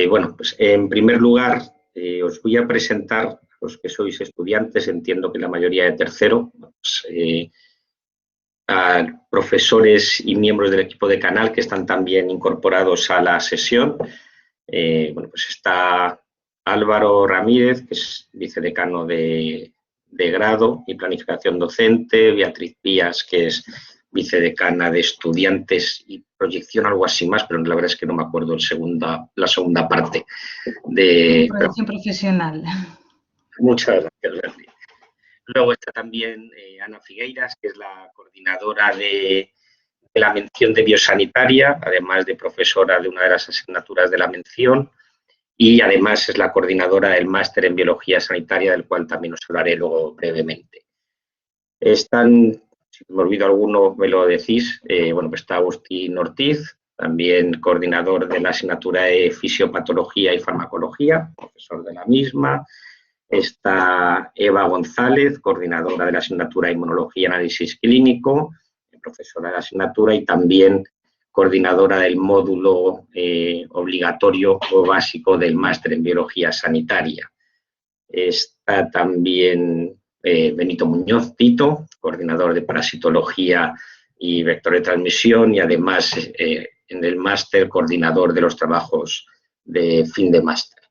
Bueno, pues en primer lugar, os voy a presentar a los que sois estudiantes, entiendo que la mayoría de tercero, pues, a profesores y miembros del equipo de Canal que están también incorporados a la sesión. Bueno, pues está Álvaro Ramírez, que es vicedecano de grado y planificación docente, Beatriz Pías, que es vicedecana de estudiantes y proyección, algo así más, pero la verdad es que no me acuerdo la segunda parte. Proyección profesional. Muchas gracias, Beatriz. Luego está también Ana Figueiras, que es la coordinadora de la mención de biosanitaria, además de profesora de una de las asignaturas de la mención, y además es la coordinadora del máster en biología sanitaria, del cual también os hablaré luego brevemente. Están, si me olvido alguno, me lo decís, bueno, pues está Agustín Ortiz, también coordinador de la asignatura de fisiopatología y farmacología, profesor de la misma. Está Eva González, coordinadora de la asignatura de inmunología y análisis clínico, profesora de la asignatura y también coordinadora del módulo obligatorio o básico del máster en biología sanitaria. Está también Benito Muñoz Tito, coordinador de parasitología y vector de transmisión y además en el máster coordinador de los trabajos de fin de máster.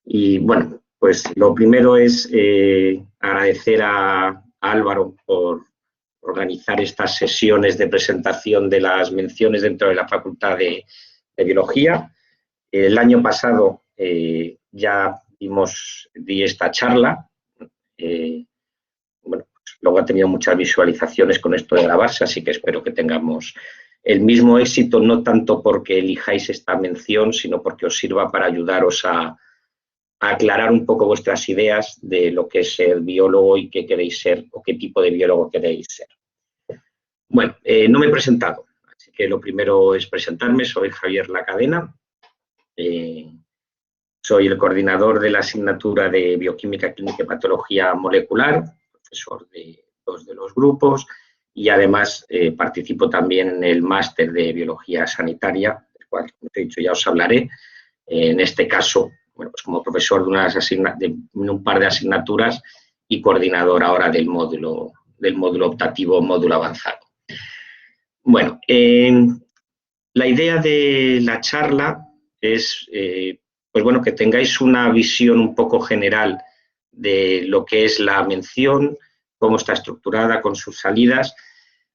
Y bueno, pues lo primero es agradecer a Álvaro por organizar estas sesiones de presentación de las menciones dentro de la Facultad de Biología. El año pasado ya di esta charla. Bueno, pues luego ha tenido muchas visualizaciones con esto de grabarse, así que espero que tengamos el mismo éxito, no tanto porque elijáis esta mención, sino porque os sirva para ayudaros a aclarar un poco vuestras ideas de lo que es ser biólogo y qué queréis ser o qué tipo de biólogo queréis ser. Bueno, no me he presentado, así que lo primero es presentarme. Soy Javier Lacadena, soy el coordinador de la asignatura de Bioquímica, Clínica y Patología Molecular, profesor de dos de los grupos y además participo también en el máster de Biología Sanitaria, del cual, como he dicho, ya os hablaré. En este caso, bueno, pues como profesor de un par de asignaturas y coordinador ahora del módulo optativo, módulo avanzado. Bueno, la idea de la charla es pues bueno, que tengáis una visión un poco general de lo que es la mención, cómo está estructurada con sus salidas.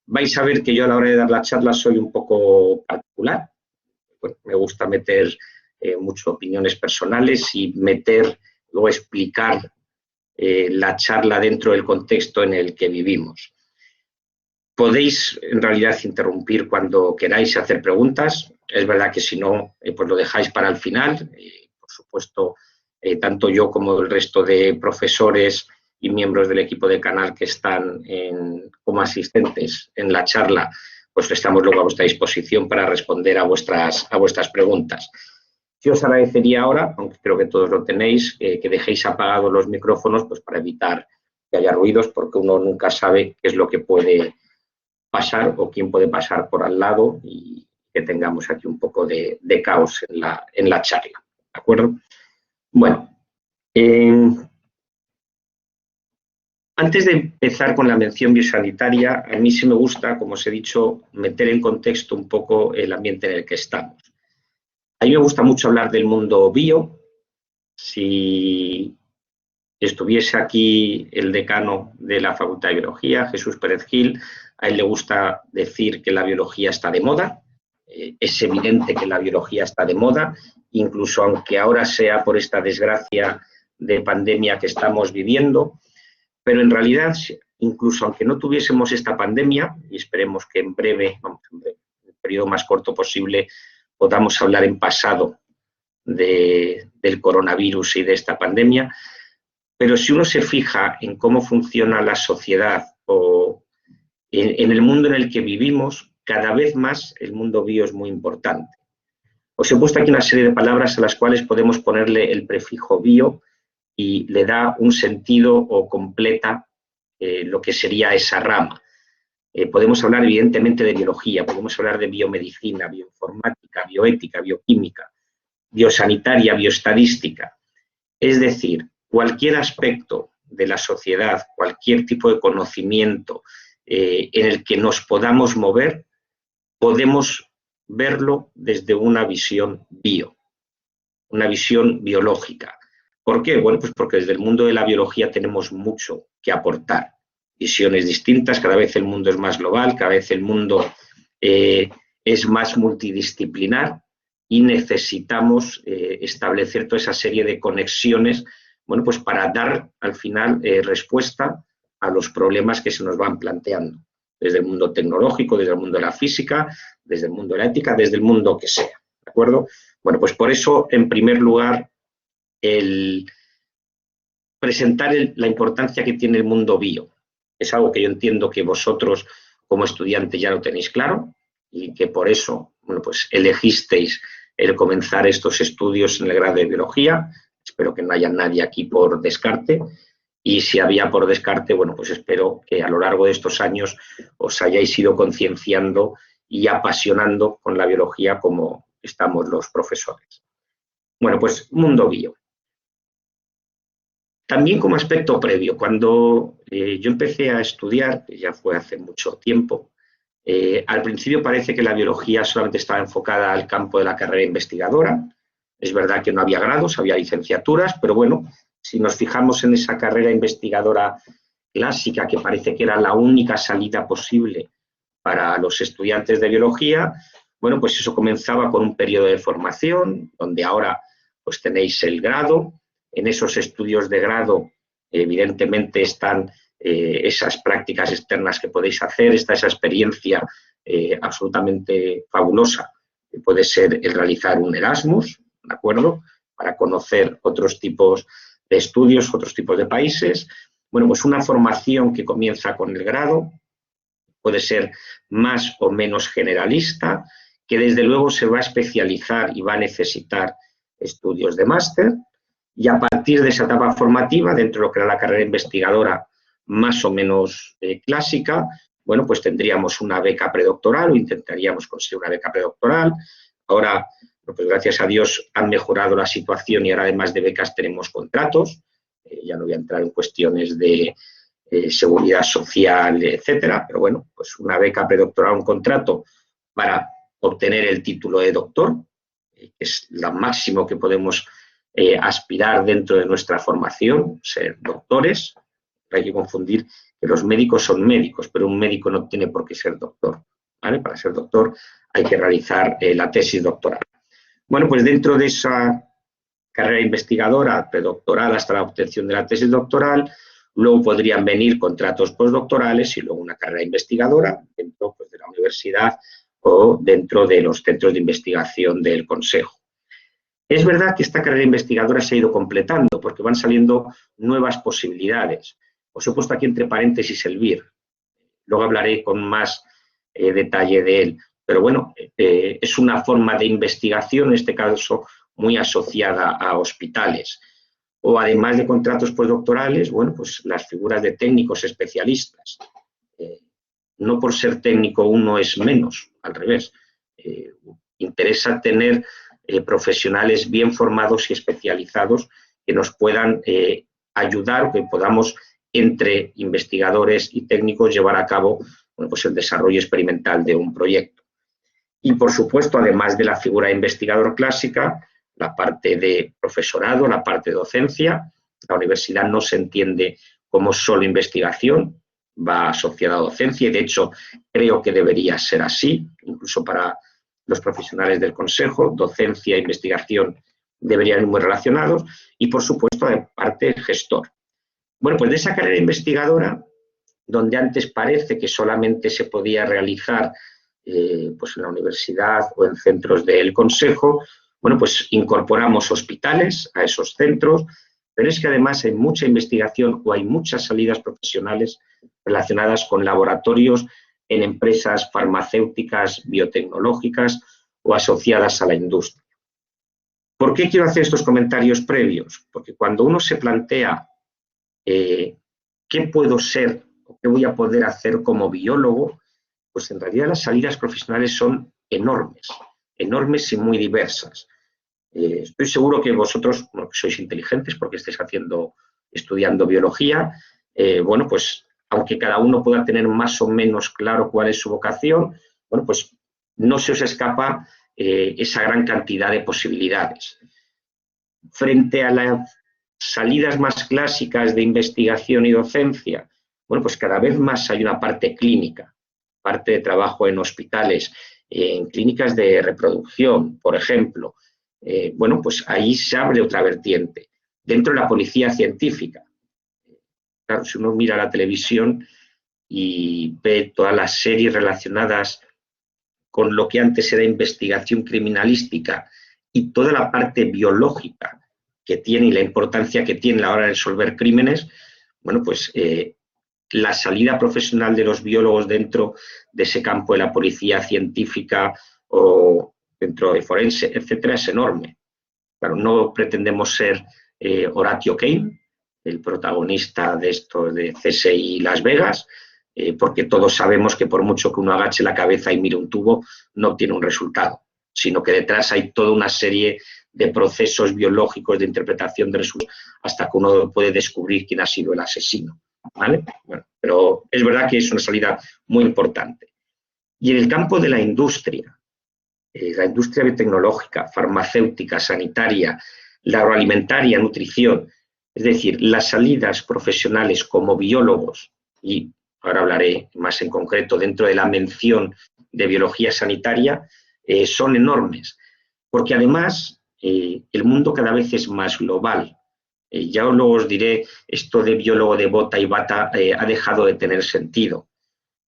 Vais a ver que yo a la hora de dar la charla soy un poco particular. Bueno, me gusta meter muchas opiniones personales y luego explicar la charla dentro del contexto en el que vivimos. Podéis en realidad interrumpir cuando queráis y hacer preguntas. Es verdad que si no, pues lo dejáis para el final. Por supuesto, tanto yo como el resto de profesores y miembros del equipo de Canal que están como asistentes en la charla, pues estamos luego a vuestra disposición para responder a vuestras preguntas. Yo os agradecería ahora, aunque creo que todos lo tenéis, que dejéis apagados los micrófonos pues para evitar que haya ruidos, porque uno nunca sabe qué es lo que puede pasar o quién puede pasar por al lado y que tengamos aquí un poco de caos en la charla. ¿De acuerdo? Bueno, antes de empezar con la mención biosanitaria, a mí sí me gusta, como os he dicho, meter en contexto un poco el ambiente en el que estamos. A mí me gusta mucho hablar del mundo bio. Si estuviese aquí el decano de la Facultad de Biología, Jesús Pérez Gil, a él le gusta decir que la biología está de moda. Es evidente que la biología está de moda, incluso aunque ahora sea por esta desgracia de pandemia que estamos viviendo. Pero en realidad, incluso aunque no tuviésemos esta pandemia, y esperemos que en breve, en el periodo más corto posible, podamos hablar en pasado del coronavirus y de esta pandemia, pero si uno se fija en cómo funciona la sociedad o en el mundo en el que vivimos, cada vez más el mundo bio es muy importante. Os he puesto aquí una serie de palabras a las cuales podemos ponerle el prefijo bio y le da un sentido o completa lo que sería esa rama. Podemos hablar evidentemente de biología, podemos hablar de biomedicina, bioinformática, bioética, bioquímica, biosanitaria, bioestadística. Es decir, cualquier aspecto de la sociedad, cualquier tipo de conocimiento en el que nos podamos mover, podemos verlo desde una visión una visión biológica. ¿Por qué? Bueno, pues porque desde el mundo de la biología tenemos mucho que aportar. Visiones distintas, cada vez el mundo es más global, cada vez el mundo es más multidisciplinar y necesitamos establecer toda esa serie de conexiones, bueno, pues para dar al final respuesta a los problemas que se nos van planteando, desde el mundo tecnológico, desde el mundo de la física, desde el mundo de la ética, desde el mundo que sea, ¿de acuerdo? Bueno, pues por eso, en primer lugar, el presentar la importancia que tiene el mundo bio. Es algo que yo entiendo que vosotros, como estudiantes, ya lo tenéis claro y que por eso, bueno, pues elegisteis el comenzar estos estudios en el grado de biología. Espero que no haya nadie aquí por descarte. Y si había por descarte, bueno, pues espero que a lo largo de estos años os hayáis ido concienciando y apasionando con la biología como estamos los profesores. Bueno, pues mundo bio. También como aspecto previo, cuando yo empecé a estudiar, que ya fue hace mucho tiempo, al principio parece que la biología solamente estaba enfocada al campo de la carrera investigadora. Es verdad que no había grados, había licenciaturas, pero bueno, si nos fijamos en esa carrera investigadora clásica, que parece que era la única salida posible para los estudiantes de biología, bueno, pues eso comenzaba con un periodo de formación, donde ahora pues tenéis el grado. En esos estudios de grado, evidentemente, están esas prácticas externas que podéis hacer, está esa experiencia absolutamente fabulosa, que puede ser el realizar un Erasmus, ¿de acuerdo?, para conocer otros tipos de estudios, otros tipos de países. Bueno, pues una formación que comienza con el grado, puede ser más o menos generalista, que desde luego se va a especializar y va a necesitar estudios de máster, y a partir de esa etapa formativa, dentro de lo que era la carrera investigadora más o menos clásica, bueno, pues tendríamos una beca predoctoral o intentaríamos conseguir una beca predoctoral. Ahora, pues gracias a Dios, han mejorado la situación y ahora además de becas tenemos contratos. Ya no voy a entrar en cuestiones de seguridad social, etcétera, pero bueno, pues una beca predoctoral, un contrato para obtener el título de doctor, que es lo máximo que podemos aspirar dentro de nuestra formación, ser doctores. No hay que confundir que los médicos son médicos, pero un médico no tiene por qué ser doctor, ¿vale? Para ser doctor hay que realizar la tesis doctoral. Bueno, pues dentro de esa carrera investigadora predoctoral hasta la obtención de la tesis doctoral, luego podrían venir contratos postdoctorales y luego una carrera investigadora dentro pues, de la universidad o dentro de los centros de investigación del Consejo. Es verdad que esta carrera investigadora se ha ido completando porque van saliendo nuevas posibilidades. Os he puesto aquí entre paréntesis el BIR. Luego hablaré con más detalle de él. Pero bueno, es una forma de investigación, en este caso, muy asociada a hospitales. O además de contratos postdoctorales, bueno, pues las figuras de técnicos especialistas. No por ser técnico uno es menos, al revés. Interesa tener profesionales bien formados y especializados que nos puedan ayudar o que podamos, entre investigadores y técnicos, llevar a cabo bueno, pues el desarrollo experimental de un proyecto. Y, por supuesto, además de la figura de investigador clásica, la parte de profesorado, la parte de docencia. La universidad no se entiende como solo investigación, va asociada a docencia y, de hecho, creo que debería ser así, incluso para los profesionales del Consejo, docencia e investigación deberían ir muy relacionados y, por supuesto, de parte gestor. Bueno, pues de esa carrera investigadora, donde antes parece que solamente se podía realizar pues en la universidad o en centros del Consejo, bueno, pues incorporamos hospitales a esos centros, pero es que además hay mucha investigación o hay muchas salidas profesionales relacionadas con laboratorios en empresas farmacéuticas, biotecnológicas o asociadas a la industria. ¿Por qué quiero hacer estos comentarios previos? Porque cuando uno se plantea qué puedo ser o qué voy a poder hacer como biólogo, pues en realidad las salidas profesionales son enormes, enormes y muy diversas. Estoy seguro que vosotros, bueno, que sois inteligentes porque estáis estudiando biología, bueno, pues aunque cada uno pueda tener más o menos claro cuál es su vocación, bueno, pues no se os escapa esa gran cantidad de posibilidades. Frente a las salidas más clásicas de investigación y docencia, bueno, pues cada vez más hay una parte clínica, parte de trabajo en hospitales, en clínicas de reproducción, por ejemplo. Bueno, pues ahí se abre otra vertiente. Dentro de la policía científica, claro, si uno mira la televisión y ve todas las series relacionadas con lo que antes era investigación criminalística y toda la parte biológica que tiene y la importancia que tiene a la hora de resolver crímenes, bueno, pues la salida profesional de los biólogos dentro de ese campo de la policía científica o dentro de forense, etcétera, es enorme. Claro, no pretendemos ser Horatio Caine, el protagonista de esto de CSI Las Vegas, porque todos sabemos que por mucho que uno agache la cabeza y mire un tubo, no obtiene un resultado, sino que detrás hay toda una serie de procesos biológicos de interpretación de resultados hasta que uno puede descubrir quién ha sido el asesino, ¿vale? Bueno, pero es verdad que es una salida muy importante. Y en el campo de la industria biotecnológica, farmacéutica, sanitaria, la agroalimentaria, nutrición, es decir, las salidas profesionales como biólogos, y ahora hablaré más en concreto dentro de la mención de biología sanitaria, son enormes, porque además el mundo cada vez es más global. Ya luego os diré, esto de biólogo de bota y bata ha dejado de tener sentido.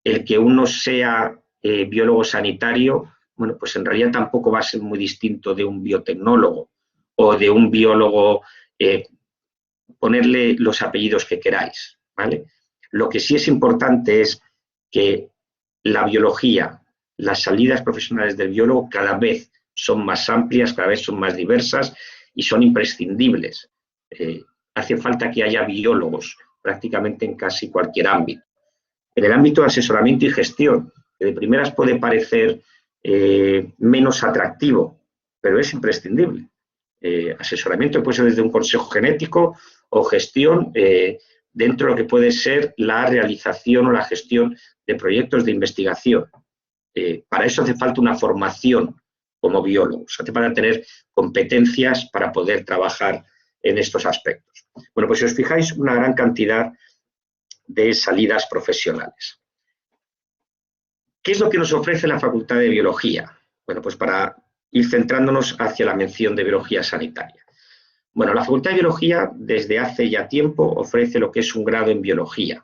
El que uno sea biólogo sanitario, bueno, pues en realidad tampoco va a ser muy distinto de un biotecnólogo o de un biólogo, ponerle los apellidos que queráis, ¿vale? Lo que sí es importante es que la biología, las salidas profesionales del biólogo cada vez son más amplias, cada vez son más diversas y son imprescindibles. Hace falta que haya biólogos prácticamente en casi cualquier ámbito. En el ámbito de asesoramiento y gestión, que de primeras puede parecer menos atractivo, pero es imprescindible. Asesoramiento puede ser desde un consejo genético o gestión dentro de lo que puede ser la realización o la gestión de proyectos de investigación. Para eso hace falta una formación como biólogos, hace falta tener competencias para poder trabajar en estos aspectos. Bueno, pues si os fijáis, una gran cantidad de salidas profesionales. ¿Qué es lo que nos ofrece la Facultad de Biología? Bueno, pues para ir centrándonos hacia la mención de biología sanitaria. Bueno, la Facultad de Biología desde hace ya tiempo ofrece lo que es un grado en biología.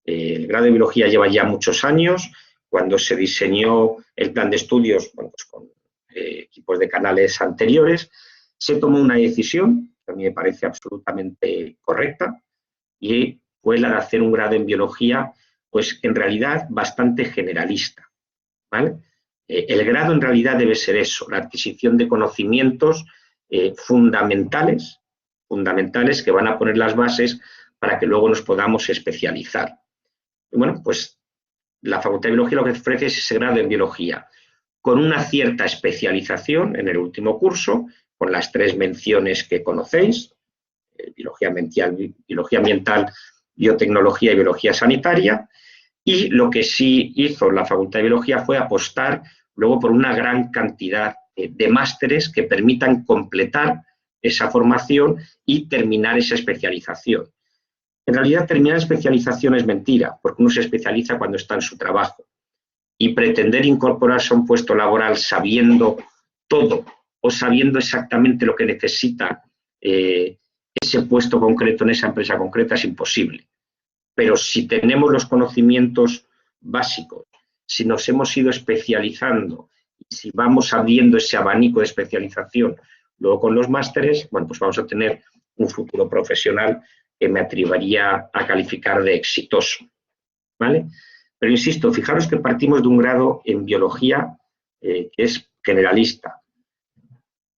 El grado de biología lleva ya muchos años. Cuando se diseñó el plan de estudios, bueno, pues con equipos de canales anteriores, se tomó una decisión, que a mí me parece absolutamente correcta, y fue la de hacer un grado en biología, pues en realidad bastante generalista, ¿vale? El grado en realidad debe ser eso, la adquisición de conocimientos fundamentales que van a poner las bases para que luego nos podamos especializar. Y bueno, pues la Facultad de Biología lo que ofrece es ese grado en biología, con una cierta especialización en el último curso, con las 3 menciones que conocéis, biología ambiental, biotecnología y biología sanitaria, y lo que sí hizo la Facultad de Biología fue apostar luego por una gran cantidad de másteres que permitan completar esa formación y terminar esa especialización. En realidad, terminar especialización es mentira, porque uno se especializa cuando está en su trabajo. Y pretender incorporarse a un puesto laboral sabiendo todo o sabiendo exactamente lo que necesita ese puesto concreto en esa empresa concreta es imposible. Pero si tenemos los conocimientos básicos, si nos hemos ido especializando y si vamos abriendo ese abanico de especialización luego con los másteres, bueno, pues vamos a tener un futuro profesional que me atrevería a calificar de exitoso, ¿vale? Pero insisto, fijaros que partimos de un grado en biología que es generalista.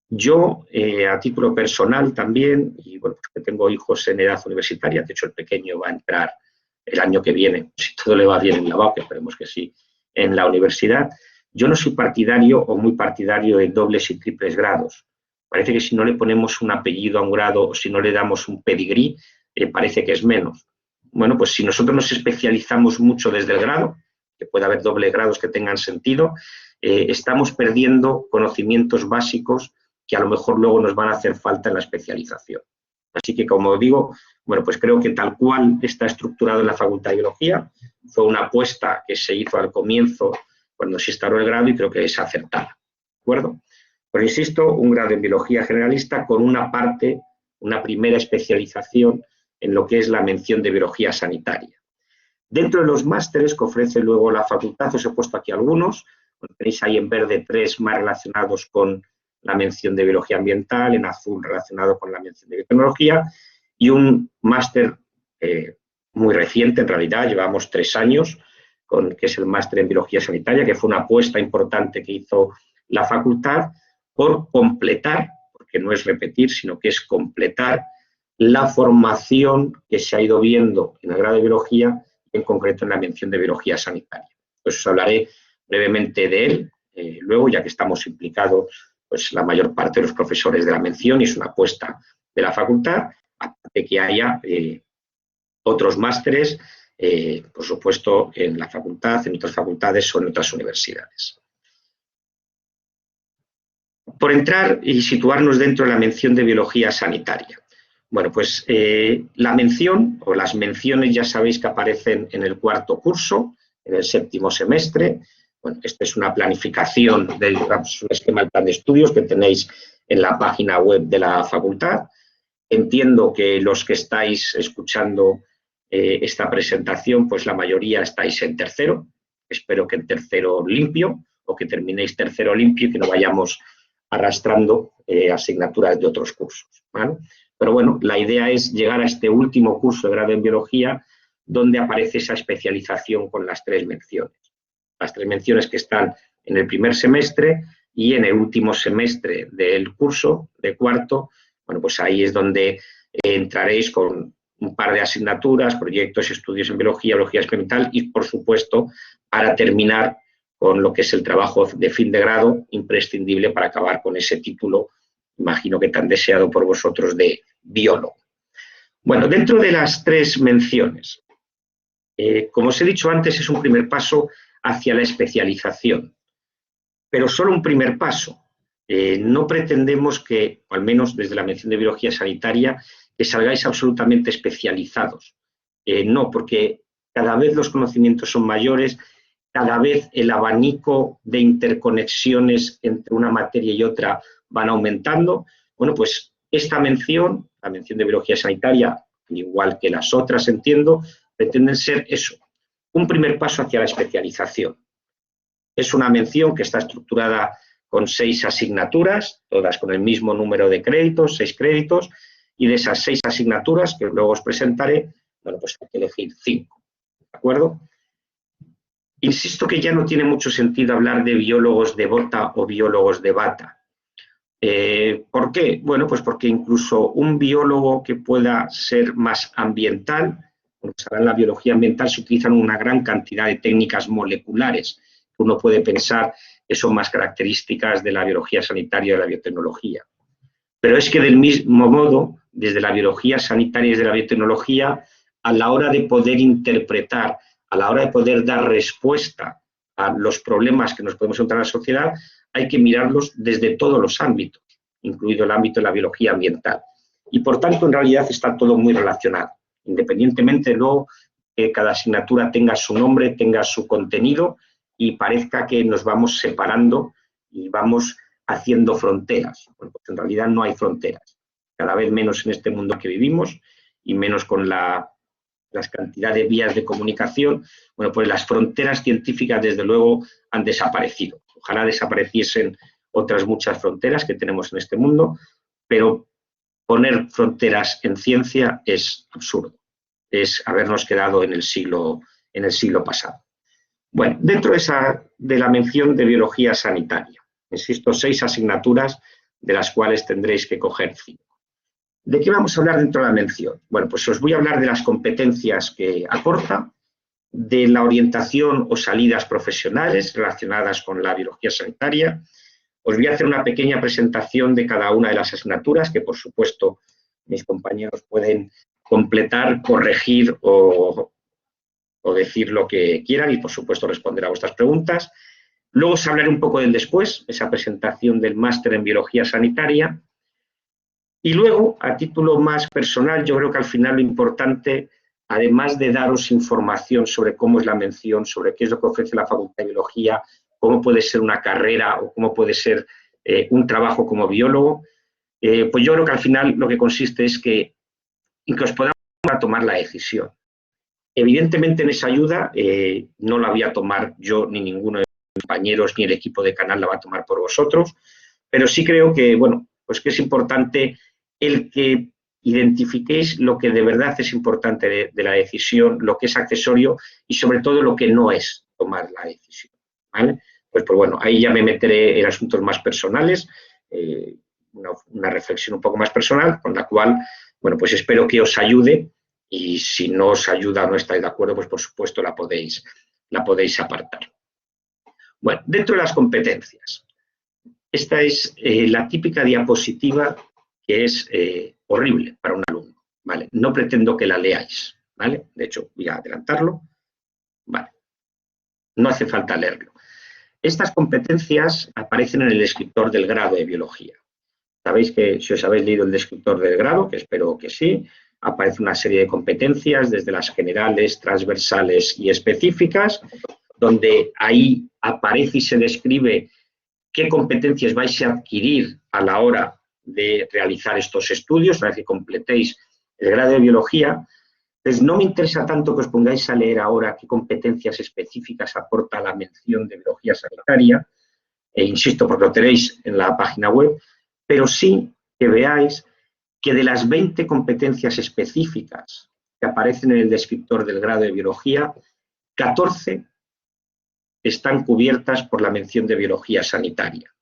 Yo, a título personal también, y bueno, pues que tengo hijos en edad universitaria, de hecho el pequeño va a entrar el año que viene, si todo le va bien en la UAC, esperemos que sí, en la universidad, yo no soy partidario o muy partidario de dobles y triples grados, Parece que si no le ponemos un apellido a un grado o si no le damos un pedigrí, parece que es menos. Bueno, pues si nosotros nos especializamos mucho desde el grado, que puede haber dobles grados que tengan sentido, estamos perdiendo conocimientos básicos que a lo mejor luego nos van a hacer falta en la especialización. Así que, como digo, bueno, pues creo que tal cual está estructurado en la Facultad de Biología, fue una apuesta que se hizo al comienzo cuando se instauró el grado y creo que es acertada, ¿de acuerdo? Pero insisto, un grado en Biología Generalista con una parte, una primera especialización en lo que es la mención de Biología Sanitaria. Dentro de los másteres que ofrece luego la facultad, os he puesto aquí algunos, tenéis ahí en verde 3 más relacionados con la mención de Biología Ambiental, en azul relacionado con la mención de Biotecnología, y un máster muy reciente, en realidad, llevamos 3 años, que es el máster en Biología Sanitaria, que fue una apuesta importante que hizo la facultad por completar, porque no es repetir, sino que es completar la formación que se ha ido viendo en el grado de Biología, en concreto en la mención de Biología Sanitaria. Pues os hablaré brevemente de él, luego, ya que estamos implicados pues, la mayor parte de los profesores de la mención y es una apuesta de la facultad, aparte que haya otros másteres, por supuesto, en la facultad, en otras facultades o en otras universidades. Por entrar y situarnos dentro de la mención de Biología Sanitaria. Bueno, pues la mención o las menciones ya sabéis que aparecen en el 4º curso, en el 7º semestre. Bueno, esta es una planificación del esquema del plan de estudios que tenéis en la página web de la facultad. Entiendo que los que estáis escuchando esta presentación, pues la mayoría estáis en tercero. Espero que en tercero limpio o que terminéis tercero limpio y que no vayamos arrastrando asignaturas de otros cursos, ¿vale? Pero bueno, la idea es llegar a este último curso de grado en Biología donde aparece esa especialización con las 3 menciones. Las 3 menciones que están en el primer semestre y en el último semestre del curso de 4º, bueno, pues ahí es donde entraréis con un par de asignaturas, proyectos y estudios en biología, biología experimental y, por supuesto, para terminar con lo que es el trabajo de fin de grado, imprescindible para acabar con ese título, imagino que tan deseado por vosotros, de biólogo. Bueno, dentro de las 3 menciones, como os he dicho antes, es un primer paso hacia la especialización, pero solo un primer paso. No pretendemos que, o al menos desde la mención de Biología Sanitaria, que salgáis absolutamente especializados. No, porque cada vez los conocimientos son mayores, cada vez el abanico de interconexiones entre una materia y otra van aumentando. Bueno, pues esta mención, la mención de Biología Sanitaria, igual que las otras, entiendo, pretenden ser eso, un primer paso hacia la especialización. Es una mención que está estructurada con 6 asignaturas, todas con el mismo número de créditos, 6 créditos, y de esas 6 asignaturas, que luego os presentaré, bueno, pues hay que elegir 5, ¿de acuerdo? Insisto que ya no tiene mucho sentido hablar de biólogos de bota o biólogos de bata. ¿Por qué? Bueno, pues porque incluso un biólogo que pueda ser más ambiental, como sabrán, en la biología ambiental se utilizan una gran cantidad de técnicas moleculares que uno puede pensar que son más características de la biología sanitaria y de la biotecnología. Pero es que del mismo modo, desde la biología sanitaria y desde la biotecnología, a la hora de poder interpretar, a la hora de poder dar respuesta a los problemas que nos podemos encontrar en la sociedad, hay que mirarlos desde todos los ámbitos, incluido el ámbito de la biología ambiental. Y por tanto, en realidad está todo muy relacionado, independientemente de luego que cada asignatura tenga su nombre, tenga su contenido y parezca que nos vamos separando y vamos haciendo fronteras. Bueno, pues en realidad no hay fronteras, cada vez menos en este mundo que vivimos y menos con las cantidades de vías de comunicación. Bueno, pues las fronteras científicas desde luego han desaparecido. Ojalá desapareciesen otras muchas fronteras que tenemos en este mundo, pero poner fronteras en ciencia es absurdo. Es habernos quedado en el siglo pasado. Bueno, dentro de la mención de Biología Sanitaria, insisto, 6 asignaturas de las cuales tendréis que coger 5. ¿De qué vamos a hablar dentro de la mención? Bueno, pues os voy a hablar de las competencias que aporta, de la orientación o salidas profesionales relacionadas con la biología sanitaria, Os voy a hacer una pequeña presentación de cada una de las asignaturas, que por supuesto mis compañeros pueden completar, corregir o decir lo que quieran y por supuesto responder a vuestras preguntas. Luego os hablaré un poco del después, esa presentación del máster en Biología Sanitaria. Y luego, a título más personal, yo creo que al final lo importante, además de daros información sobre cómo es la mención, sobre qué es lo que ofrece la Facultad de Biología, cómo puede ser una carrera o cómo puede ser un trabajo como biólogo, pues yo creo que al final lo que consiste es que os podamos tomar la decisión. Evidentemente en esa ayuda no la voy a tomar yo ni ninguno de mis compañeros ni el equipo de canal la va a tomar por vosotros, pero sí creo que, bueno, pues que es importante el que identifiquéis lo que de verdad es importante de la decisión, lo que es accesorio y sobre todo lo que no es tomar la decisión, ¿vale? Pues bueno, ahí ya me meteré en asuntos más personales, una reflexión un poco más personal, con la cual, bueno, pues espero que os ayude y si no os ayuda o no estáis de acuerdo, pues por supuesto la podéis apartar. Bueno, dentro de las competencias, esta es la típica diapositiva que es horrible para un alumno, ¿vale? No pretendo que la leáis, ¿vale? De hecho, voy a adelantarlo, ¿vale? No hace falta leerlo. Estas competencias aparecen en el descriptor del grado de biología. Sabéis que si os habéis leído el descriptor del grado, que espero que sí, aparece una serie de competencias, desde las generales, transversales y específicas, donde ahí aparece y se describe qué competencias vais a adquirir a la hora de realizar estos estudios, una vez que completéis el grado de biología. Pues no me interesa tanto que os pongáis a leer ahora qué competencias específicas aporta la mención de biología sanitaria, e insisto, porque lo tenéis en la página web, pero sí que veáis que de las 20 competencias específicas que aparecen en el descriptor del grado de biología, 14 están cubiertas por la mención de biología sanitaria.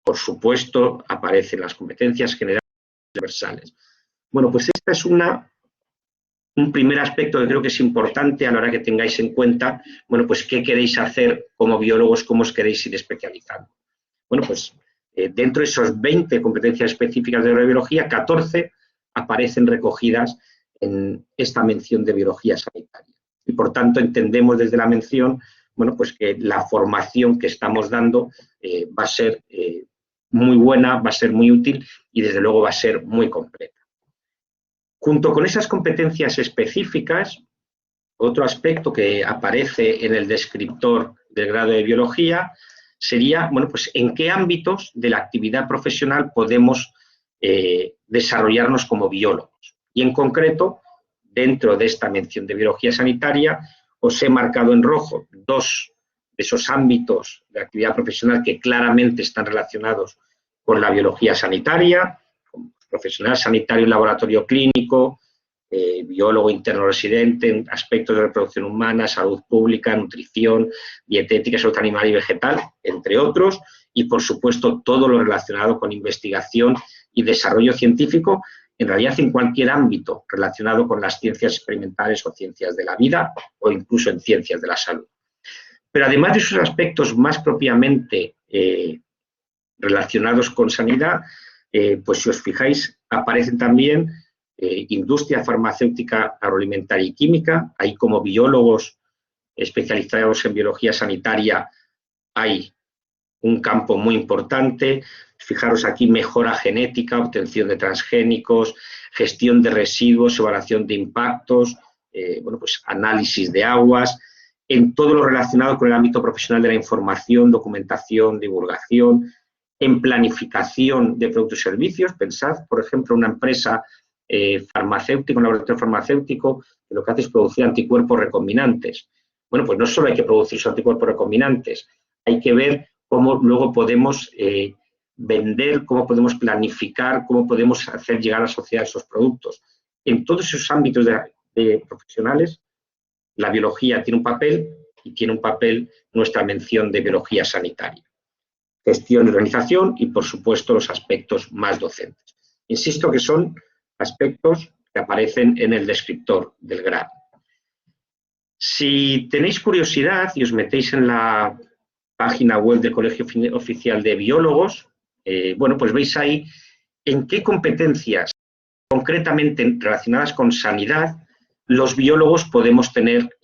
Por supuesto, aparecen las competencias generales y universales. Bueno, pues esta es un primer aspecto que creo que es importante a la hora que tengáis en cuenta, bueno, pues qué queréis hacer como biólogos, cómo os queréis ir especializando. Bueno, pues dentro de esos 20 competencias específicas de biología, 14 aparecen recogidas en esta mención de biología sanitaria. Y por tanto entendemos desde la mención, bueno, pues que la formación que estamos dando va a ser muy buena, va a ser muy útil y desde luego va a ser muy completa. Junto con esas competencias específicas, otro aspecto que aparece en el descriptor del grado de biología sería, bueno, pues en qué ámbitos de la actividad profesional podemos desarrollarnos como biólogos. Y en concreto, dentro de esta mención de biología sanitaria, os he marcado en rojo dos de esos ámbitos de actividad profesional que claramente están relacionados con la biología sanitaria, como profesional sanitario en laboratorio clínico, biólogo interno residente en aspectos de reproducción humana, salud pública, nutrición, dietética, salud animal y vegetal, entre otros, y por supuesto todo lo relacionado con investigación y desarrollo científico, en realidad en cualquier ámbito relacionado con las ciencias experimentales o ciencias de la vida o incluso en ciencias de la salud. Pero además de esos aspectos más propiamente relacionados con sanidad, pues si os fijáis, aparecen también industria farmacéutica, agroalimentaria y química. Ahí como biólogos especializados en biología sanitaria hay un campo muy importante. Fijaros aquí, mejora genética, obtención de transgénicos, gestión de residuos, evaluación de impactos, bueno, pues análisis de aguas, en todo lo relacionado con el ámbito profesional de la información, documentación, divulgación, en planificación de productos y servicios. Pensad, por ejemplo, una empresa farmacéutica, un laboratorio farmacéutico, que lo que hace es producir anticuerpos recombinantes. Bueno, pues no solo hay que producir esos anticuerpos recombinantes, hay que ver cómo luego podemos vender, cómo podemos planificar, cómo podemos hacer llegar a la sociedad esos productos. En todos esos ámbitos de profesionales, la biología tiene un papel y tiene un papel nuestra mención de biología sanitaria. Gestión y organización y, por supuesto, los aspectos más docentes. Insisto que son aspectos que aparecen en el descriptor del grado. Si tenéis curiosidad y os metéis en la página web del Colegio Oficial de Biólogos, bueno, pues veis ahí en qué competencias concretamente relacionadas con sanidad los biólogos podemos tener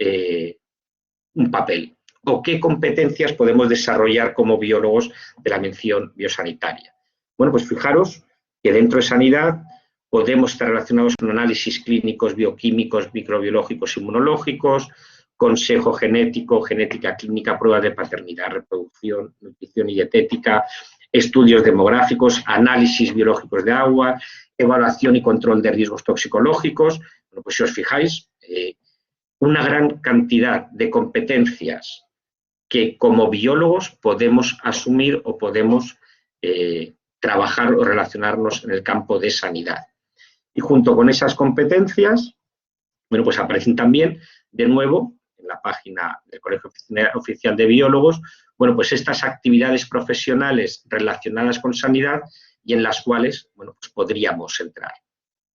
un papel, o qué competencias podemos desarrollar como biólogos de la mención biosanitaria. Bueno, pues fijaros que dentro de sanidad podemos estar relacionados con análisis clínicos, bioquímicos, microbiológicos, inmunológicos, consejo genético, genética clínica, pruebas de paternidad, reproducción, nutrición y dietética, estudios demográficos, análisis biológicos de agua, evaluación y control de riesgos toxicológicos. Bueno, pues si os fijáis, una gran cantidad de competencias que como biólogos podemos asumir o podemos trabajar o relacionarnos en el campo de sanidad. Y junto con esas competencias, bueno, pues aparecen también, de nuevo, en la página del Colegio Oficial de Biólogos, bueno, pues estas actividades profesionales relacionadas con sanidad y en las cuales, bueno, pues podríamos entrar.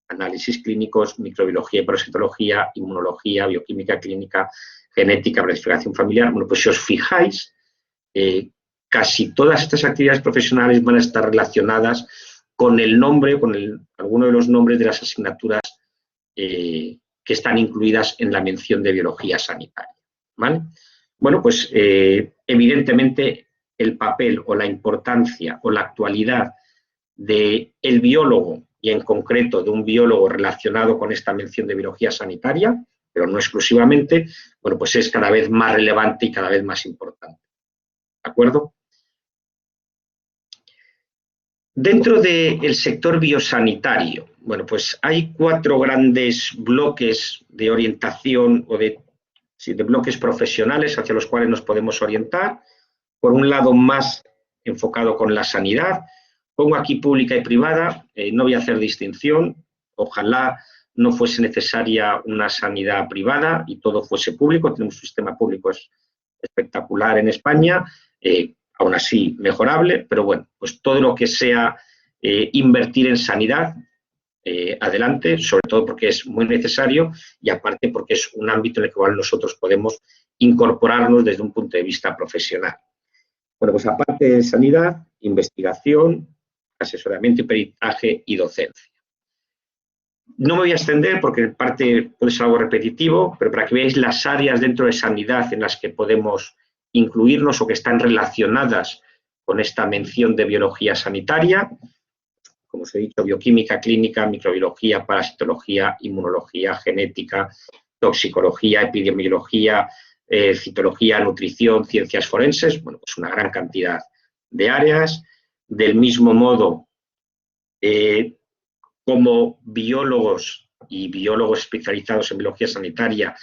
Análisis clínicos, microbiología y parasitología, inmunología, bioquímica clínica, genética, planificación familiar. Bueno, pues si os fijáis, casi todas estas actividades profesionales van a estar relacionadas con el nombre, con alguno de los nombres de las asignaturas que están incluidas en la mención de biología sanitaria, ¿vale? Bueno, pues evidentemente el papel o la importancia o la actualidad del biólogo y en concreto de un biólogo relacionado con esta mención de biología sanitaria, pero no exclusivamente, bueno, pues es cada vez más relevante y cada vez más importante. ¿De acuerdo? Dentro del sector biosanitario, bueno, pues hay 4 grandes bloques de orientación o de bloques profesionales hacia los cuales nos podemos orientar. Por un lado, más enfocado con la sanidad. Pongo aquí pública y privada, no voy a hacer distinción. Ojalá no fuese necesaria una sanidad privada y todo fuese público. Tenemos un sistema público espectacular en España. Aún así mejorable, pero bueno, pues todo lo que sea invertir en sanidad, adelante, sobre todo porque es muy necesario y aparte porque es un ámbito en el cual nosotros podemos incorporarnos desde un punto de vista profesional. Bueno, pues aparte de sanidad, investigación, asesoramiento y peritaje y docencia. No me voy a extender porque en parte puede ser algo repetitivo, pero para que veáis las áreas dentro de sanidad en las que podemos incluirnos o que están relacionadas con esta mención de biología sanitaria, como os he dicho, bioquímica clínica, microbiología, parasitología, inmunología, genética, toxicología, epidemiología, citología, nutrición, ciencias forenses, bueno, pues una gran cantidad de áreas. Del mismo modo, como biólogos y biólogos especializados en biología sanitaria,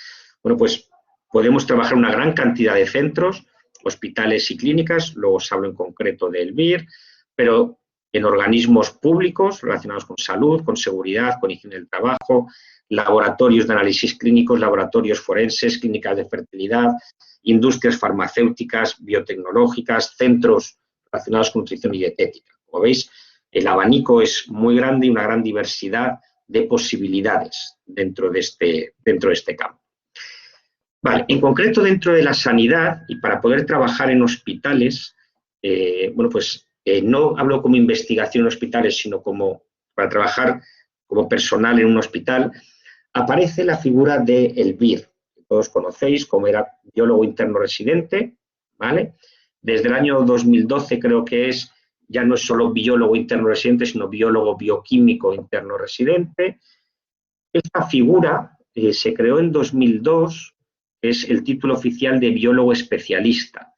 bueno, pues podemos trabajar una gran cantidad de centros, hospitales y clínicas, luego os hablo en concreto del BIR, pero en organismos públicos relacionados con salud, con seguridad, con higiene del trabajo, laboratorios de análisis clínicos, laboratorios forenses, clínicas de fertilidad, industrias farmacéuticas, biotecnológicas, centros relacionados con nutrición y dietética. Como veis, el abanico es muy grande y una gran diversidad de posibilidades dentro de este campo. Vale, en concreto dentro de la sanidad y para poder trabajar en hospitales, bueno, pues no hablo como investigación en hospitales, sino como para trabajar como personal en un hospital, aparece la figura del BIR, que todos conocéis, como era biólogo interno residente, ¿vale? Desde el año 2012 creo que ya no es solo biólogo interno residente, sino biólogo bioquímico interno residente. Esta figura se creó en 2002, es el título oficial de biólogo especialista.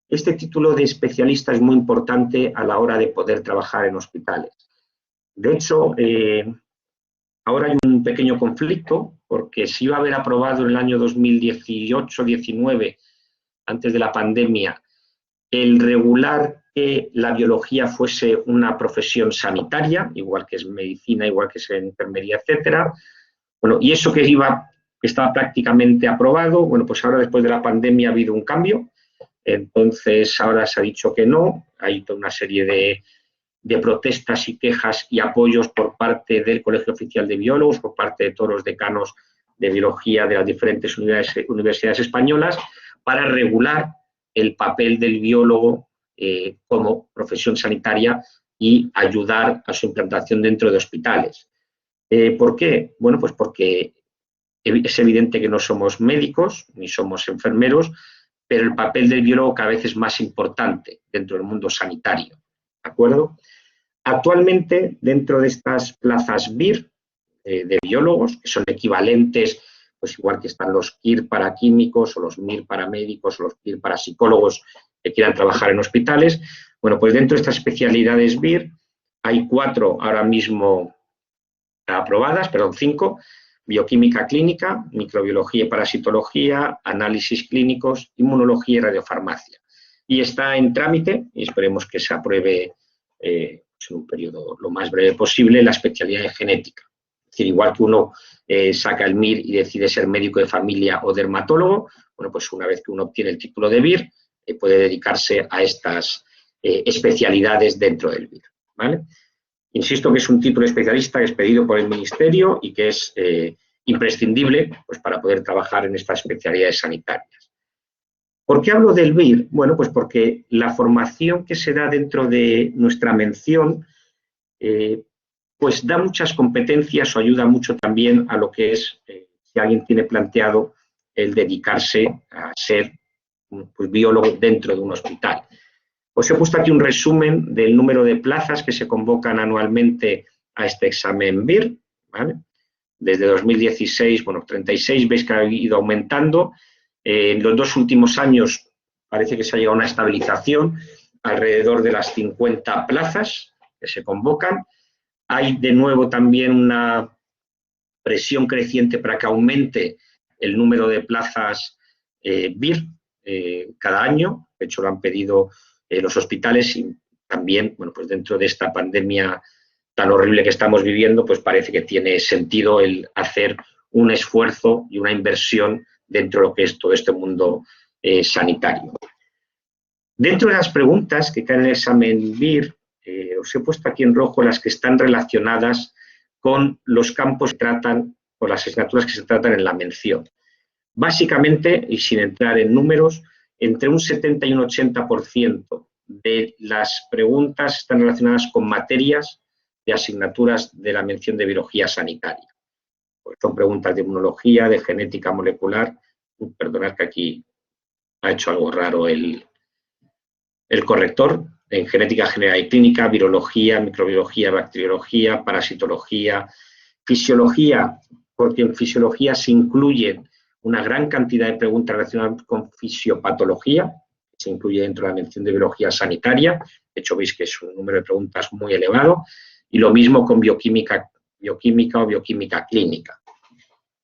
Este título de especialista es muy importante a la hora de poder trabajar en hospitales. De hecho, ahora hay un pequeño conflicto, porque se iba a haber aprobado en el año 2018-19, antes de la pandemia, el regular que la biología fuese una profesión sanitaria, igual que es medicina, igual que es enfermería, etcétera. Bueno, y eso que estaba prácticamente aprobado, bueno, pues ahora después de la pandemia ha habido un cambio, entonces ahora se ha dicho que no, hay toda una serie de protestas y quejas y apoyos por parte del Colegio Oficial de Biólogos, por parte de todos los decanos de biología de las diferentes universidades españolas, para regular el papel del biólogo como profesión sanitaria y ayudar a su implantación dentro de hospitales. ¿Por qué? Bueno, pues porque es evidente que no somos médicos ni somos enfermeros, pero el papel del biólogo cada vez es más importante dentro del mundo sanitario, ¿de acuerdo? Actualmente, dentro de estas plazas BIR de biólogos, que son equivalentes, pues igual que están los KIR para químicos o los MIR para médicos o los KIR para psicólogos que quieran trabajar en hospitales, bueno, pues dentro de estas especialidades BIR hay 4 ahora mismo aprobadas, perdón, 5, bioquímica clínica, microbiología y parasitología, análisis clínicos, inmunología y radiofarmacia. Y está en trámite, y esperemos que se apruebe en un periodo lo más breve posible, la especialidad de genética. Es decir, igual que uno saca el MIR y decide ser médico de familia o dermatólogo, bueno, pues una vez que uno obtiene el título de BIR, puede dedicarse a estas especialidades dentro del BIR, ¿vale? Insisto que es un título especialista que es pedido por el Ministerio y que es imprescindible pues, para poder trabajar en estas especialidades sanitarias. ¿Por qué hablo del BIR? Bueno, pues porque la formación que se da dentro de nuestra mención pues da muchas competencias o ayuda mucho también a lo que es, si alguien tiene planteado el dedicarse a ser pues, biólogo dentro de un hospital. Os he puesto aquí un resumen del número de plazas que se convocan anualmente a este examen BIR, ¿vale? Desde 2016, bueno, 36, veis que ha ido aumentando. En los 2 últimos años parece que se ha llegado a una estabilización, alrededor de las 50 plazas que se convocan. Hay de nuevo también una presión creciente para que aumente el número de plazas BIR cada año. De hecho, lo han pedido los hospitales y también, bueno, pues dentro de esta pandemia tan horrible que estamos viviendo, pues parece que tiene sentido el hacer un esfuerzo y una inversión dentro de lo que es todo este mundo sanitario. Dentro de las preguntas que caen en el examen BIR, os he puesto aquí en rojo las que están relacionadas con los campos que tratan, o las asignaturas que se tratan en la mención. Básicamente, y sin entrar en números, entre un 70 y un 80% de las preguntas están relacionadas con materias de asignaturas de la mención de biología sanitaria. Pues son preguntas de inmunología, de genética molecular. Perdonad que aquí ha hecho algo raro el corrector. En genética general y clínica, virología, microbiología, bacteriología, parasitología, fisiología, porque en fisiología se incluyen una gran cantidad de preguntas relacionadas con fisiopatología, que se incluye dentro de la mención de biología sanitaria. De hecho, veis que es un número de preguntas muy elevado. Y lo mismo con bioquímica o bioquímica clínica.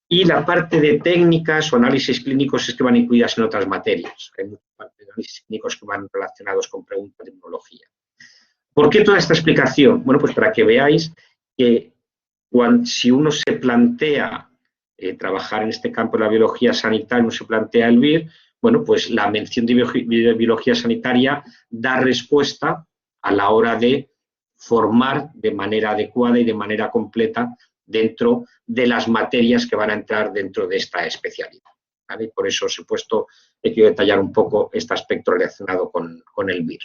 Y la parte de técnicas o análisis clínicos es que van incluidas en otras materias. Hay muchas partes de análisis clínicos que van relacionados con preguntas de inmunología. ¿Por qué toda esta explicación? Bueno, pues para que veáis que si uno se plantea trabajar en este campo de la biología sanitaria, uno se plantea el BIR, bueno, pues la mención de biología sanitaria da respuesta a la hora de formar de manera adecuada y de manera completa dentro de las materias que van a entrar dentro de esta especialidad, ¿vale? Por eso os he puesto, he querido detallar un poco este aspecto relacionado con el BIR.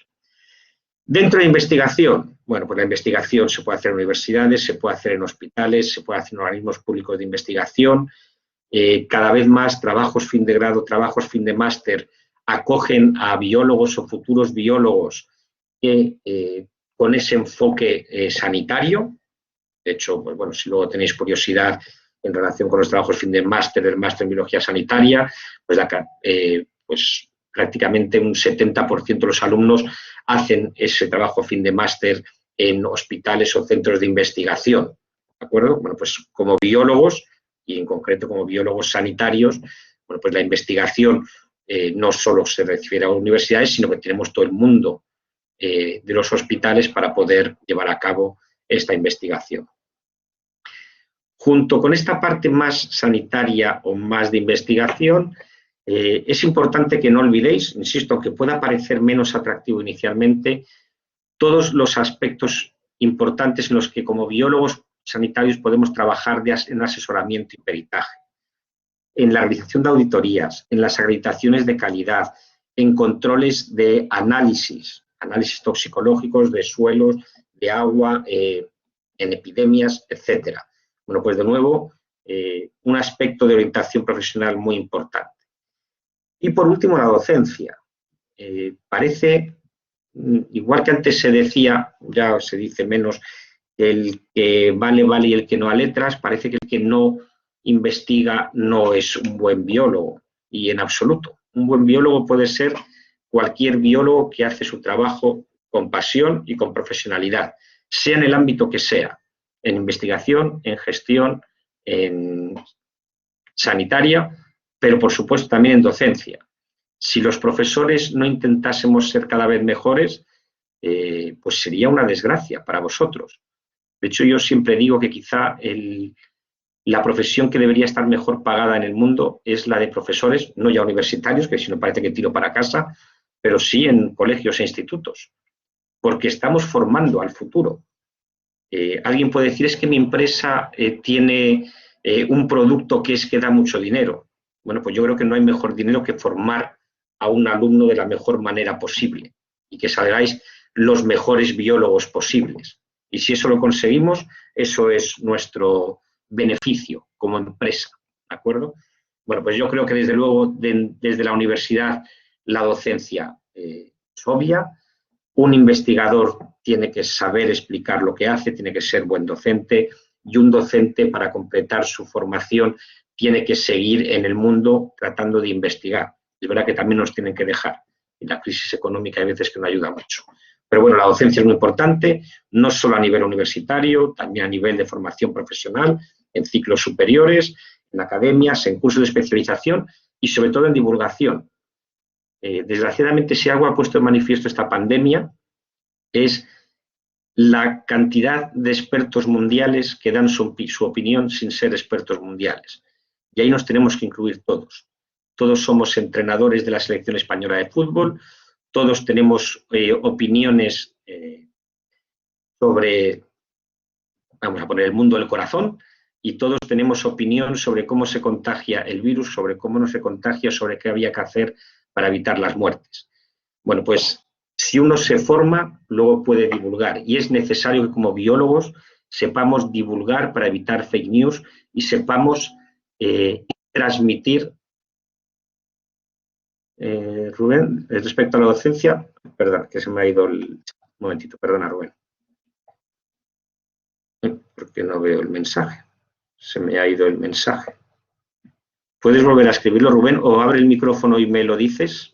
Dentro de investigación, bueno, pues la investigación se puede hacer en universidades, se puede hacer en hospitales, se puede hacer en organismos públicos de investigación. Cada vez más trabajos fin de grado, trabajos fin de máster acogen a biólogos o futuros biólogos que con ese enfoque sanitario. De hecho, pues bueno, si luego tenéis curiosidad en relación con los trabajos fin de máster, el máster en biología sanitaria, pues, pues prácticamente un 70% de los alumnos hacen ese trabajo fin de máster en hospitales o centros de investigación, ¿de acuerdo? Bueno, pues como biólogos, y en concreto como biólogos sanitarios, bueno, pues la investigación no solo se refiere a universidades, sino que tenemos todo el mundo de los hospitales para poder llevar a cabo esta investigación. Junto con esta parte más sanitaria o más de investigación, es importante que no olvidéis, insisto, aunque pueda parecer menos atractivo inicialmente, todos los aspectos importantes en los que como biólogos sanitarios podemos trabajar en asesoramiento y peritaje, en la realización de auditorías, en las acreditaciones de calidad, en controles de análisis toxicológicos de suelos, de agua, en epidemias, etcétera. Bueno, pues de nuevo, un aspecto de orientación profesional muy importante. Y por último, la docencia. Parece, igual que antes se decía, ya se dice menos, el que vale, vale y el que no a letras, parece que el que no investiga no es un buen biólogo, y en absoluto. Un buen biólogo puede ser cualquier biólogo que hace su trabajo con pasión y con profesionalidad, sea en el ámbito que sea, en investigación, en gestión, en sanitaria, pero por supuesto también en docencia. Si los profesores no intentásemos ser cada vez mejores, pues sería una desgracia para vosotros. De hecho, yo siempre digo que quizá la profesión que debería estar mejor pagada en el mundo es la de profesores, no ya universitarios, que si no parece que tiro para casa, pero sí en colegios e institutos, porque estamos formando al futuro. Alguien puede decir, es que mi empresa tiene un producto que da mucho dinero. Bueno, pues yo creo que no hay mejor dinero que formar a un alumno de la mejor manera posible y que salgáis los mejores biólogos posibles. Y si eso lo conseguimos, eso es nuestro beneficio como empresa, ¿de acuerdo? Bueno, pues yo creo que desde luego desde la universidad la docencia es obvia. Un investigador tiene que saber explicar lo que hace, tiene que ser buen docente, y un docente, para completar su formación, tiene que seguir en el mundo tratando de investigar. Es verdad que también nos tienen que dejar, y la crisis económica hay veces que no ayuda mucho. Pero bueno, la docencia es muy importante, no solo a nivel universitario, también a nivel de formación profesional, en ciclos superiores, en academias, en cursos de especialización y sobre todo en divulgación. Desgraciadamente, si algo ha puesto en manifiesto esta pandemia es la cantidad de expertos mundiales que dan su opinión sin ser expertos mundiales. Y ahí nos tenemos que incluir todos. Todos somos entrenadores de la selección española de fútbol, todos tenemos opiniones sobre, vamos a poner, el mundo del corazón, y todos tenemos opinión sobre cómo se contagia el virus, sobre cómo no se contagia, sobre qué había que hacer para evitar las muertes. Bueno, pues si uno se forma, luego puede divulgar, y es necesario que como biólogos sepamos divulgar para evitar fake news y sepamos transmitir. Rubén, respecto a la docencia, perdón, que se me ha ido un momentito, perdona, Rubén. Porque no veo el mensaje. Se me ha ido el mensaje. ¿Puedes volver a escribirlo, Rubén, o abre el micrófono y me lo dices?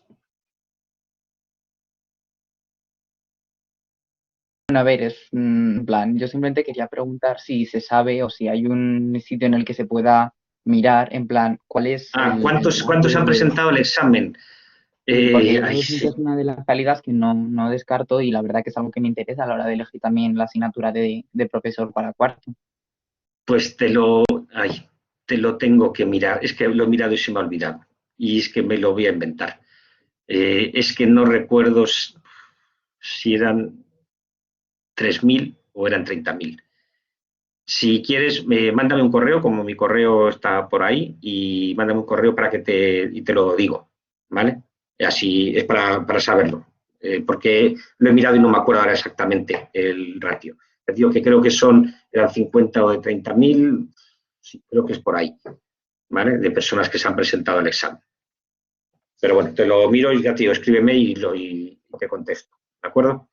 Bueno, a ver, es en plan, yo simplemente quería preguntar si se sabe o si hay un sitio en el que se pueda mirar, en plan, ¿cuál es ¿Cuántos han presentado el examen? Porque es una de las salidas que no descarto, y la verdad que es algo que me interesa a la hora de elegir también la asignatura de profesor para cuarto. Pues te lo tengo que mirar. Es que lo he mirado y se me ha olvidado. Y es que me lo voy a inventar. Es que no recuerdo si eran 3.000 o eran 30.000. Si quieres, mándame un correo, como mi correo está por ahí, y mándame un correo para que te lo digo, ¿vale? Así es para saberlo, porque lo he mirado y no me acuerdo ahora exactamente el ratio. Te digo que creo que eran 50 o de 30.000, sí, creo que es por ahí, ¿vale? De personas que se han presentado al examen. Pero bueno, te lo miro y ya te digo, escríbeme y te contesto, ¿de acuerdo?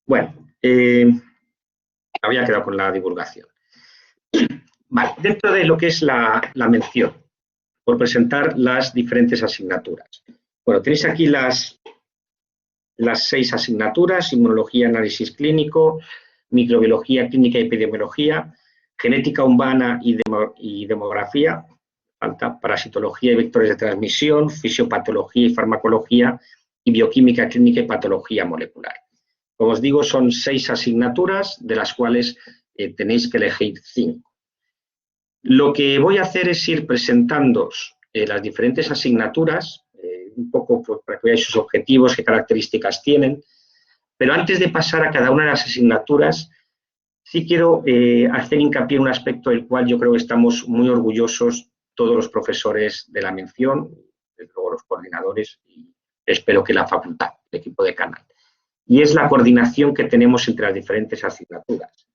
Bueno, había quedado con la divulgación. Vale, dentro de lo que es la mención, por presentar las diferentes asignaturas. Bueno, tenéis aquí las 6 asignaturas: inmunología, análisis clínico, microbiología clínica y epidemiología, genética humana y demografía, falta parasitología y vectores de transmisión, fisiopatología y farmacología, y bioquímica clínica y patología molecular. Como os digo, son 6 asignaturas, de las cuales tenéis que elegir 5. Lo que voy a hacer es ir presentándoos las diferentes asignaturas, un poco pues, para que veáis sus objetivos, qué características tienen, pero antes de pasar a cada una de las asignaturas, sí quiero hacer hincapié en un aspecto del cual yo creo que estamos muy orgullosos todos los profesores de la mención, desde luego los coordinadores y espero que la facultad, el equipo de Canal. Y es la coordinación que tenemos entre las diferentes asignaturas.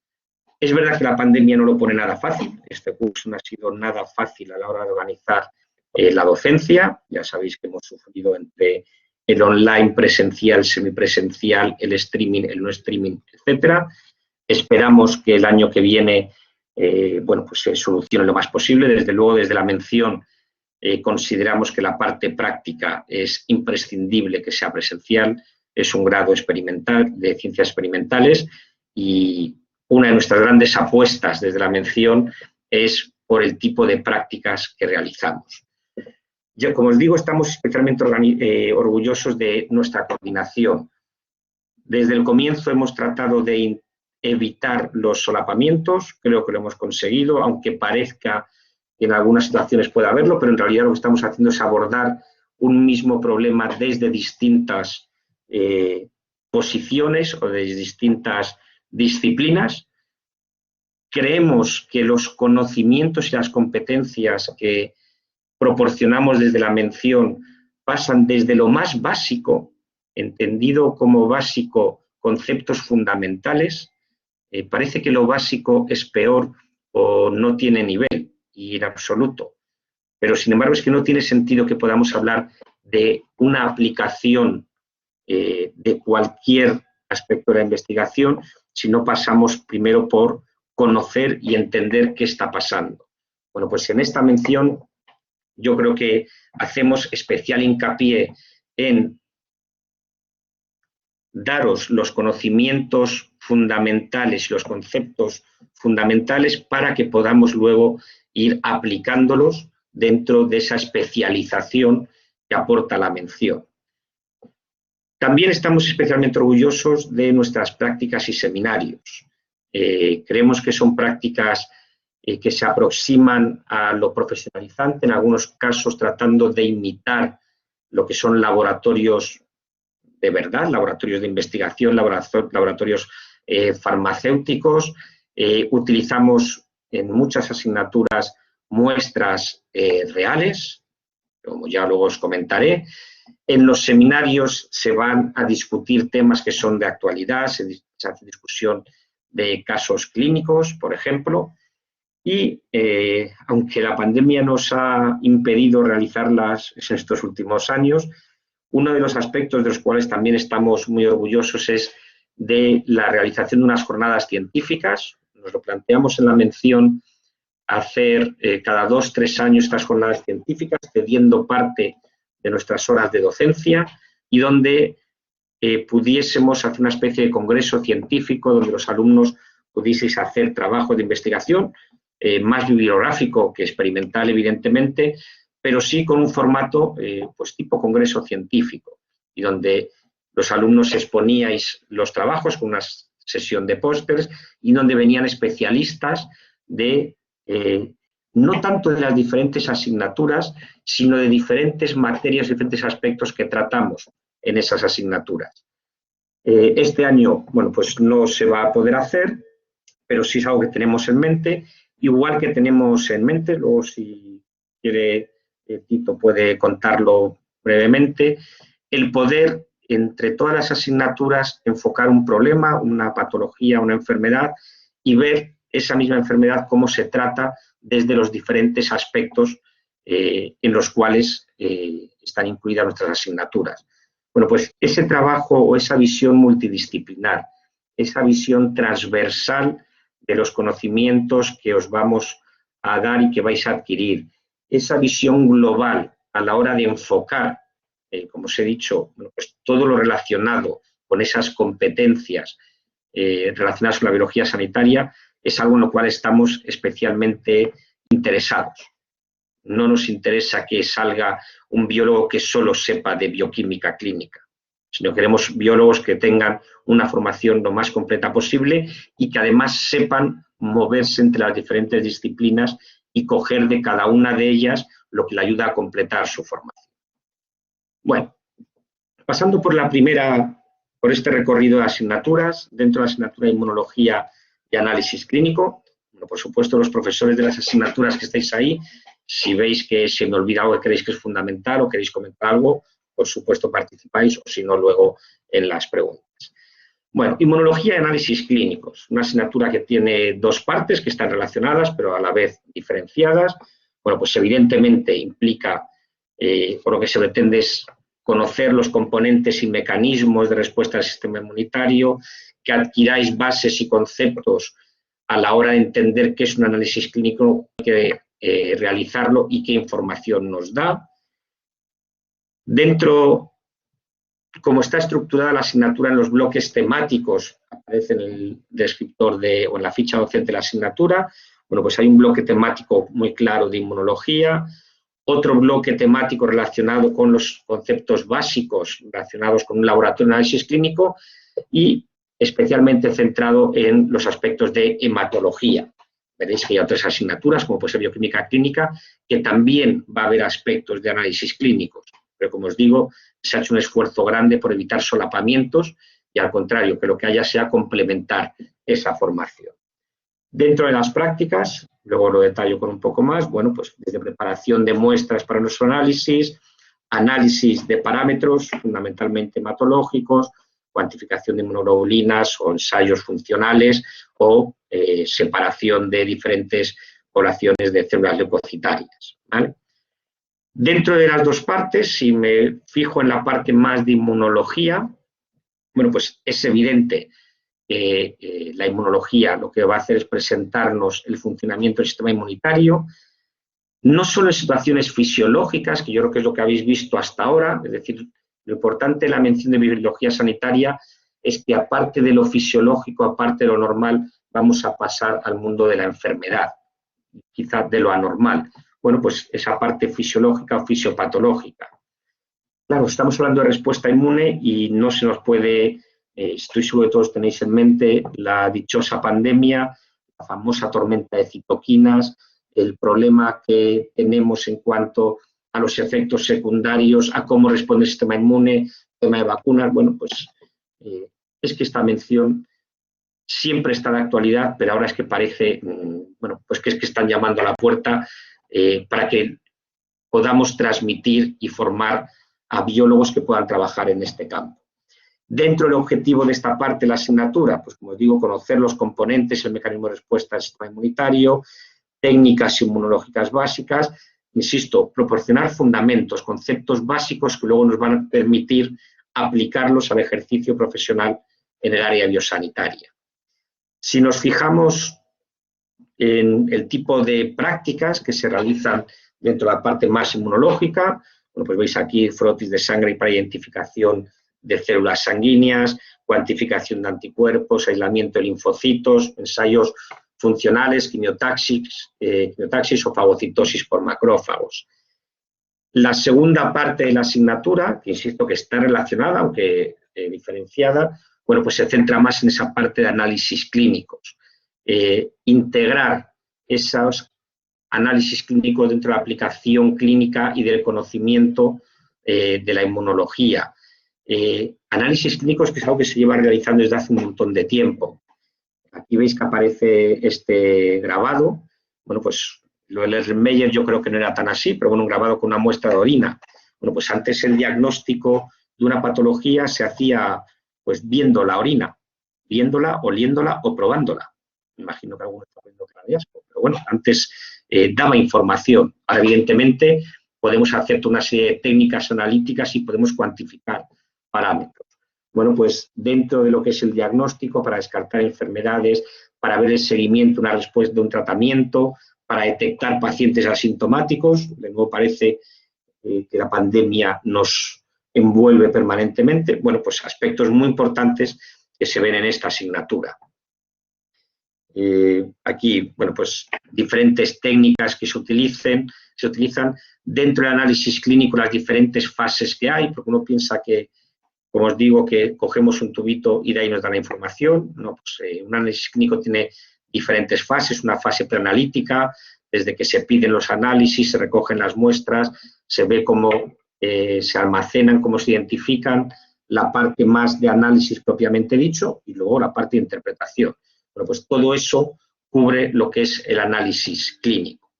Es verdad que la pandemia no lo pone nada fácil. Este curso no ha sido nada fácil a la hora de organizar la docencia. Ya sabéis que hemos sufrido entre el online, presencial, semipresencial, el streaming, el no streaming, etcétera. Esperamos que el año que viene bueno, pues se solucione lo más posible. Desde luego, desde la mención, consideramos que la parte práctica es imprescindible que sea presencial. Es un grado experimental de ciencias experimentales y una de nuestras grandes apuestas desde la mención es por el tipo de prácticas que realizamos. Yo, como os digo, estamos especialmente orgullosos de nuestra coordinación. Desde el comienzo hemos tratado de evitar los solapamientos, creo que lo hemos conseguido, aunque parezca que en algunas situaciones pueda haberlo, pero en realidad lo que estamos haciendo es abordar un mismo problema desde distintas posiciones o desde distintas disciplinas. Creemos que los conocimientos y las competencias que proporcionamos desde la mención pasan desde lo más básico, entendido como básico conceptos fundamentales. Parece que lo básico es peor o no tiene nivel, y en absoluto. Pero, sin embargo, es que no tiene sentido que podamos hablar de una aplicación de cualquier aspecto de la investigación si no pasamos primero por conocer y entender qué está pasando. Bueno, pues en esta mención yo creo que hacemos especial hincapié en daros los conocimientos fundamentales y los conceptos fundamentales para que podamos luego ir aplicándolos dentro de esa especialización que aporta la mención. También estamos especialmente orgullosos de nuestras prácticas y seminarios. Creemos que son prácticas que se aproximan a lo profesionalizante, en algunos casos tratando de imitar lo que son laboratorios de verdad, laboratorios de investigación, laboratorios farmacéuticos. Utilizamos en muchas asignaturas muestras reales, como ya luego os comentaré. En los seminarios se van a discutir temas que son de actualidad, se hace discusión de casos clínicos, por ejemplo, y aunque la pandemia nos ha impedido realizarlas en estos últimos años, uno de los aspectos de los cuales también estamos muy orgullosos es de la realización de unas jornadas científicas. Nos lo planteamos en la mención hacer cada 2 o 3 años estas jornadas científicas, cediendo parte de nuestras horas de docencia y donde pudiésemos hacer una especie de congreso científico donde los alumnos pudieseis hacer trabajo de investigación, más bibliográfico que experimental, evidentemente, pero sí con un formato pues tipo congreso científico y donde los alumnos exponíais los trabajos con una sesión de pósters y donde venían especialistas de no tanto de las diferentes asignaturas, sino de diferentes materias, diferentes aspectos que tratamos en esas asignaturas. Este año, bueno, pues no se va a poder hacer, pero sí es algo que tenemos en mente, igual que tenemos en mente, luego si quiere Tito puede contarlo brevemente, el poder entre todas las asignaturas enfocar un problema, una patología, una enfermedad y ver esa misma enfermedad cómo se trata desde los diferentes aspectos en los cuales están incluidas nuestras asignaturas. Bueno, pues ese trabajo o esa visión multidisciplinar, esa visión transversal de los conocimientos que os vamos a dar y que vais a adquirir, esa visión global a la hora de enfocar, como os he dicho, bueno, pues todo lo relacionado con esas competencias relacionadas con la biología sanitaria, es algo en lo cual estamos especialmente interesados. No nos interesa que salga un biólogo que solo sepa de bioquímica clínica, sino que queremos biólogos que tengan una formación lo más completa posible y que además sepan moverse entre las diferentes disciplinas y coger de cada una de ellas lo que le ayuda a completar su formación. Bueno, pasando por este recorrido de asignaturas, dentro de la asignatura de Inmunología y Análisis Clínico, bueno, por supuesto, los profesores de las asignaturas que estáis ahí, si veis que se me olvida algo que creéis que es fundamental o queréis comentar algo, por supuesto, participáis o si no, luego en las preguntas. Bueno, inmunología y análisis clínicos, una asignatura que tiene dos partes que están relacionadas, pero a la vez diferenciadas. Bueno, pues evidentemente implica, o lo que se pretende es conocer los componentes y mecanismos de respuesta al sistema inmunitario, que adquiráis bases y conceptos a la hora de entender qué es un análisis clínico, que realizarlo y qué información nos da. Dentro, como está estructurada la asignatura en los bloques temáticos, aparece en el descriptor o en la ficha docente de la asignatura, bueno, pues hay un bloque temático muy claro de inmunología, otro bloque temático relacionado con los conceptos básicos relacionados con un laboratorio de análisis clínico y especialmente centrado en los aspectos de hematología. Veréis que hay otras asignaturas, como puede ser bioquímica clínica, que también va a haber aspectos de análisis clínicos. Pero, como os digo, se ha hecho un esfuerzo grande por evitar solapamientos y, al contrario, que lo que haya sea complementar esa formación. Dentro de las prácticas, luego lo detallo con un poco más, bueno, pues desde preparación de muestras para nuestro análisis de parámetros, fundamentalmente hematológicos, cuantificación de inmunoglobulinas o ensayos funcionales o separación de diferentes poblaciones de células leucocitarias, ¿vale? Dentro de las dos partes, si me fijo en la parte más de inmunología, bueno, pues es evidente que la inmunología lo que va a hacer es presentarnos el funcionamiento del sistema inmunitario, no solo en situaciones fisiológicas, que yo creo que es lo que habéis visto hasta ahora, es decir, lo importante de la mención de biología sanitaria es que aparte de lo fisiológico, aparte de lo normal, vamos a pasar al mundo de la enfermedad, quizás de lo anormal. Bueno, pues esa parte fisiológica o fisiopatológica. Claro, estamos hablando de respuesta inmune y no se nos puede, estoy seguro que todos tenéis en mente, la dichosa pandemia, la famosa tormenta de citoquinas, el problema que tenemos en cuanto a los efectos secundarios, a cómo responde el sistema inmune, tema de vacunas. Bueno, pues es que esta mención siempre está de actualidad, pero ahora es que parece, bueno, pues que es que están llamando a la puerta para que podamos transmitir y formar a biólogos que puedan trabajar en este campo. Dentro del objetivo de esta parte de la asignatura, pues como digo, conocer los componentes, el mecanismo de respuesta al sistema inmunitario, técnicas inmunológicas básicas, insisto, proporcionar fundamentos, conceptos básicos que luego nos van a permitir aplicarlos al ejercicio profesional en el área biosanitaria. Si nos fijamos en el tipo de prácticas que se realizan dentro de la parte más inmunológica, bueno, pues veis aquí frotis de sangre para identificación de células sanguíneas, cuantificación de anticuerpos, aislamiento de linfocitos, ensayos funcionales, quimiotaxis o fagocitosis por macrófagos. La segunda parte de la asignatura, que insisto que está relacionada, aunque diferenciada, bueno, pues se centra más en esa parte de análisis clínicos. Integrar esos análisis clínicos dentro de la aplicación clínica y del conocimiento de la inmunología. Análisis clínicos que es algo que se lleva realizando desde hace un montón de tiempo. Aquí veis que aparece este grabado. Bueno, pues lo del Erlenmeyer yo creo que no era tan así, pero bueno, un grabado con una muestra de orina. Bueno, pues antes el diagnóstico de una patología se hacía pues viendo la orina, viéndola, oliéndola o probándola. Me imagino que algunos está viendo que la de asco, pero bueno, antes daba información. Ahora, evidentemente, podemos hacer toda una serie de técnicas analíticas y podemos cuantificar parámetros. Bueno, pues dentro de lo que es el diagnóstico, para descartar enfermedades, para ver el seguimiento, una respuesta de un tratamiento, para detectar pacientes asintomáticos, de nuevo parece que la pandemia nos envuelve permanentemente. Bueno, pues aspectos muy importantes que se ven en esta asignatura. Aquí, bueno, pues diferentes técnicas que se utilizan dentro del análisis clínico, las diferentes fases que hay, porque uno piensa que, como os digo, que cogemos un tubito y de ahí nos da la información. No, pues, un análisis clínico tiene diferentes fases, una fase preanalítica, desde que se piden los análisis, se recogen las muestras, se ve cómo se almacenan, cómo se identifican, la parte más de análisis propiamente dicho y luego la parte de interpretación. Bueno, pues todo eso cubre lo que es el análisis clínico.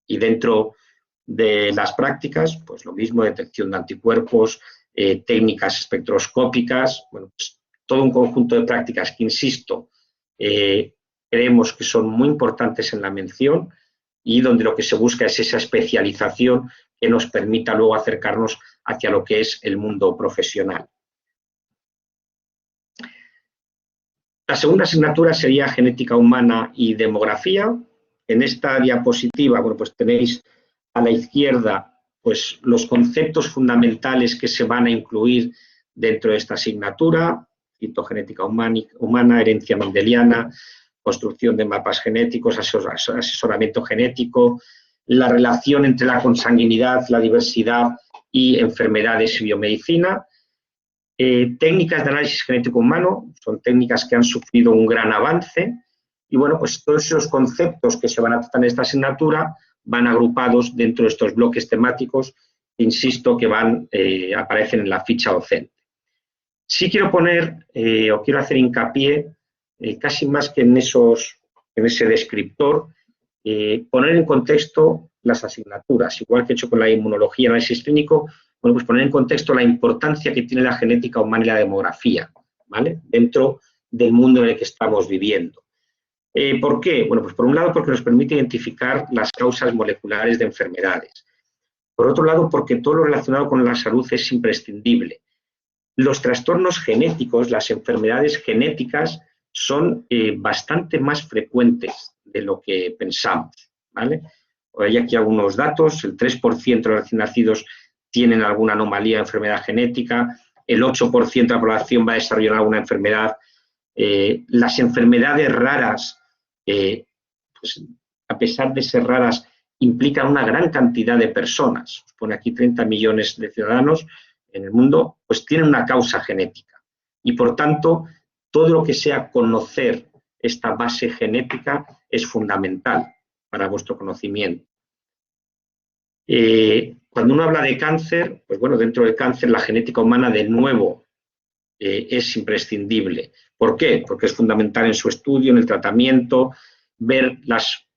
Y dentro de las prácticas, pues lo mismo, detección de anticuerpos, técnicas espectroscópicas, bueno, pues todo un conjunto de prácticas que, insisto, creemos que son muy importantes en la mención y donde lo que se busca es esa especialización que nos permita luego acercarnos hacia lo que es el mundo profesional. La segunda asignatura sería genética humana y demografía. En esta diapositiva, bueno, pues tenéis a la izquierda pues los conceptos fundamentales que se van a incluir dentro de esta asignatura: citogenética humana, herencia mendeliana, construcción de mapas genéticos, asesoramiento genético, la relación entre la consanguinidad, la diversidad y enfermedades y biomedicina. Técnicas de análisis genético humano, son técnicas que han sufrido un gran avance y, bueno, pues todos esos conceptos que se van a tratar en esta asignatura van agrupados dentro de estos bloques temáticos, insisto, que aparecen en la ficha docente. Sí quiero poner, o quiero hacer hincapié, casi más que en ese descriptor, poner en contexto las asignaturas, igual que he hecho con la inmunología y análisis clínico. Bueno, pues poner en contexto la importancia que tiene la genética humana y la demografía, ¿vale?, dentro del mundo en el que estamos viviendo. ¿Por qué? Bueno, pues por un lado porque nos permite identificar las causas moleculares de enfermedades. Por otro lado, porque todo lo relacionado con la salud es imprescindible. Los trastornos genéticos, las enfermedades genéticas, son bastante más frecuentes de lo que pensamos, ¿vale? Hay aquí algunos datos: el 3% de los recién nacidos tienen alguna anomalía de enfermedad genética, el 8% de la población va a desarrollar alguna enfermedad. Las enfermedades raras, pues, a pesar de ser raras, implican una gran cantidad de personas. Os pone aquí 30 millones de ciudadanos en el mundo, pues tienen una causa genética. Y, por tanto, todo lo que sea conocer esta base genética es fundamental para vuestro conocimiento. Cuando uno habla de cáncer, pues bueno, dentro del cáncer la genética humana, de nuevo, es imprescindible. ¿Por qué? Porque es fundamental en su estudio, en el tratamiento, ver las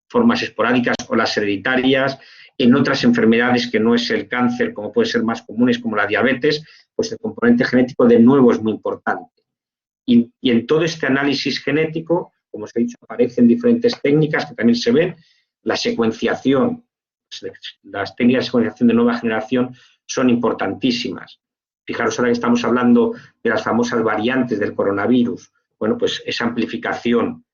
formas esporádicas o las hereditarias. En otras enfermedades que no es el cáncer, como pueden ser más comunes, como la diabetes, pues el componente genético de nuevo es muy importante. Y en todo este análisis genético, como os he dicho, aparecen diferentes técnicas que también se ven. La secuenciación, las técnicas de secuenciación de nueva generación son importantísimas. Fijaros, ahora que estamos hablando de las famosas variantes del coronavirus, bueno, pues esa amplificación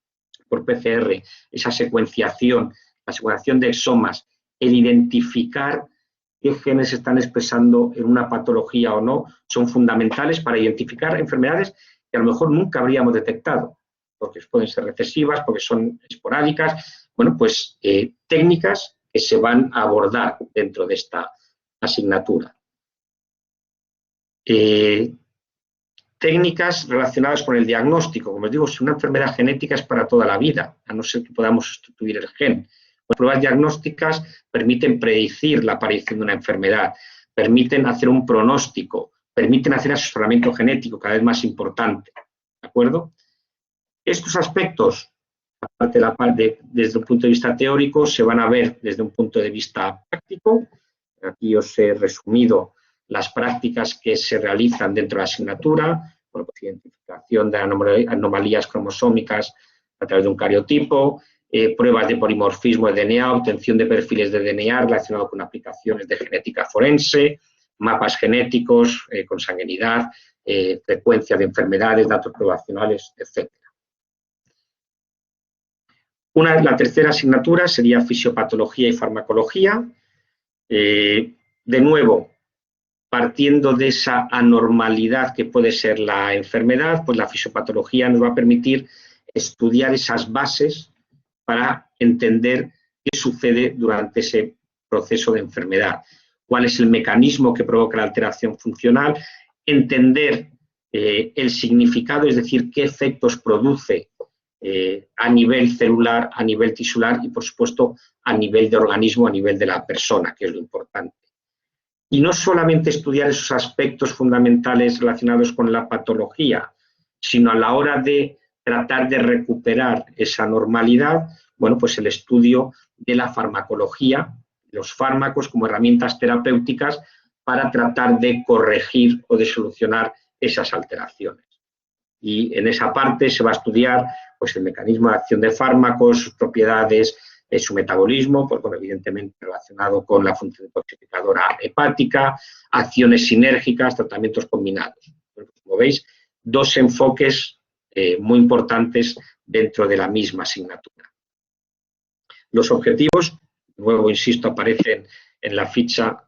por PCR, esa secuenciación, la secuenciación de exomas, el identificar qué genes están expresando en una patología o no, son fundamentales para identificar enfermedades que a lo mejor nunca habríamos detectado, porque pueden ser recesivas, porque son esporádicas. Bueno, pues técnicas que se van a abordar dentro de esta asignatura. Técnicas relacionadas con el diagnóstico. Como os digo, si una enfermedad genética es para toda la vida, a no ser que podamos sustituir el gen. Las pruebas diagnósticas permiten predecir la aparición de una enfermedad, permiten hacer un pronóstico, permiten hacer asesoramiento genético, cada vez más importante. ¿De acuerdo? Estos aspectos, aparte desde un punto de vista teórico, se van a ver desde un punto de vista práctico. Aquí os he resumido las prácticas que se realizan dentro de la asignatura: bueno, pues identificación de anomalías cromosómicas a través de un cariotipo, pruebas de polimorfismo de DNA, obtención de perfiles de DNA relacionados con aplicaciones de genética forense, mapas genéticos, consanguinidad, frecuencia de enfermedades, datos poblacionales, etc. La tercera asignatura sería fisiopatología y farmacología. De nuevo, partiendo de esa anormalidad que puede ser la enfermedad, pues la fisiopatología nos va a permitir estudiar esas bases para entender qué sucede durante ese proceso de enfermedad, cuál es el mecanismo que provoca la alteración funcional, entender el significado, es decir, qué efectos produce a nivel celular, a nivel tisular y, por supuesto, a nivel de organismo, a nivel de la persona, que es lo importante. Y no solamente estudiar esos aspectos fundamentales relacionados con la patología, sino a la hora de tratar de recuperar esa normalidad, bueno, pues el estudio de la farmacología, los fármacos como herramientas terapéuticas para tratar de corregir o de solucionar esas alteraciones. Y en esa parte se va a estudiar pues, el mecanismo de acción de fármacos, sus propiedades, su metabolismo, pues, bueno, evidentemente relacionado con la función detoxificadora hepática, acciones sinérgicas, tratamientos combinados. Como veis, dos enfoques muy importantes dentro de la misma asignatura. Los objetivos, luego insisto, aparecen en la ficha.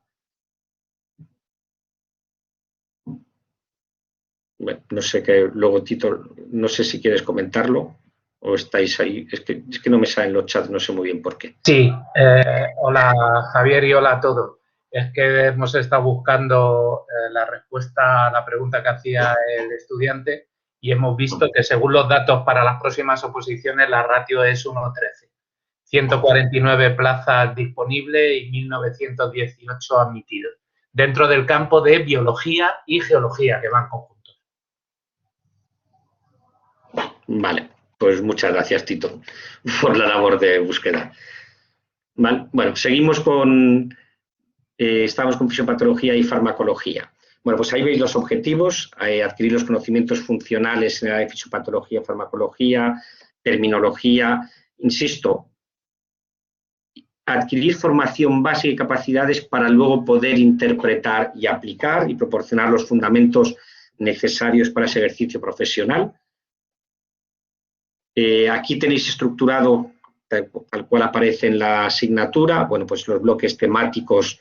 Bueno, no sé qué, luego Tito, no sé si quieres comentarlo o estáis ahí. Es que no me salen los chats, no sé muy bien por qué. Sí, hola Javier y hola a todos. Es que hemos estado buscando la respuesta a la pregunta que hacía el estudiante y hemos visto que según los datos para las próximas oposiciones la ratio es 1:13. 149 plazas disponibles y 1918 admitidos, dentro del campo de biología y geología, que van conjuntos. Vale, pues muchas gracias, Tito, por la labor de búsqueda. Vale, bueno, seguimos con, estamos con fisiopatología y farmacología. Bueno, pues ahí veis los objetivos, adquirir los conocimientos funcionales en el área de fisiopatología, farmacología, terminología. Insisto, adquirir formación básica y capacidades para luego poder interpretar y aplicar y proporcionar los fundamentos necesarios para ese ejercicio profesional. Aquí tenéis estructurado, tal cual aparece en la asignatura, bueno, pues los bloques temáticos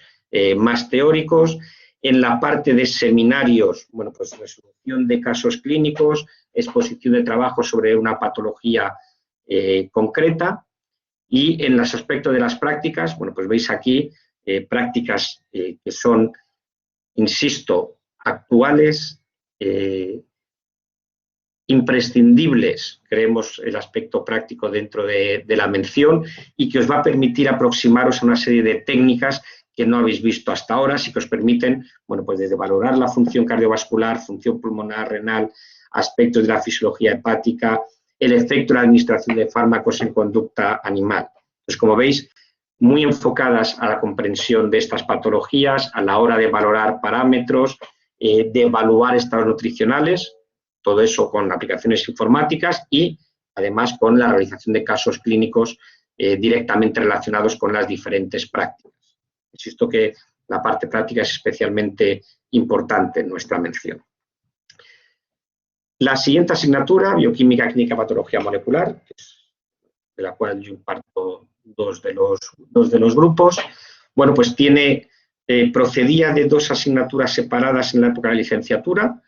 más teóricos. En la parte de seminarios, bueno, pues resolución de casos clínicos, exposición de trabajo sobre una patología concreta. Y en los aspectos de las prácticas, bueno, pues veis aquí prácticas que son, insisto, actuales, imprescindibles, creemos, el aspecto práctico dentro de la mención y que os va a permitir aproximaros a una serie de técnicas que no habéis visto hasta ahora, sí que os permiten, bueno, pues desde valorar la función cardiovascular, función pulmonar, renal, aspectos de la fisiología hepática, el efecto de la administración de fármacos en conducta animal. Entonces, como veis, muy enfocadas a la comprensión de estas patologías, a la hora de valorar parámetros, de evaluar estados nutricionales, todo eso con aplicaciones informáticas y, además, con la realización de casos clínicos directamente relacionados con las diferentes prácticas. Insisto que la parte práctica es especialmente importante en nuestra mención. La siguiente asignatura, Bioquímica Clínica Patología Molecular, de la cual yo imparto dos de los grupos, bueno, pues procedía de dos asignaturas separadas en la época de la licenciatura.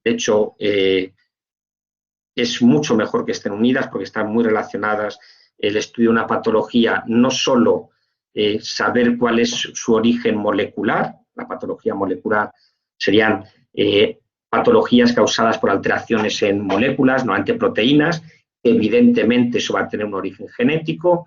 De hecho, es mucho mejor que estén unidas porque están muy relacionadas. El estudio de una patología, no solo saber cuál es su origen molecular, la patología molecular serían patologías causadas por alteraciones en moléculas, normalmente proteínas, evidentemente eso va a tener un origen genético,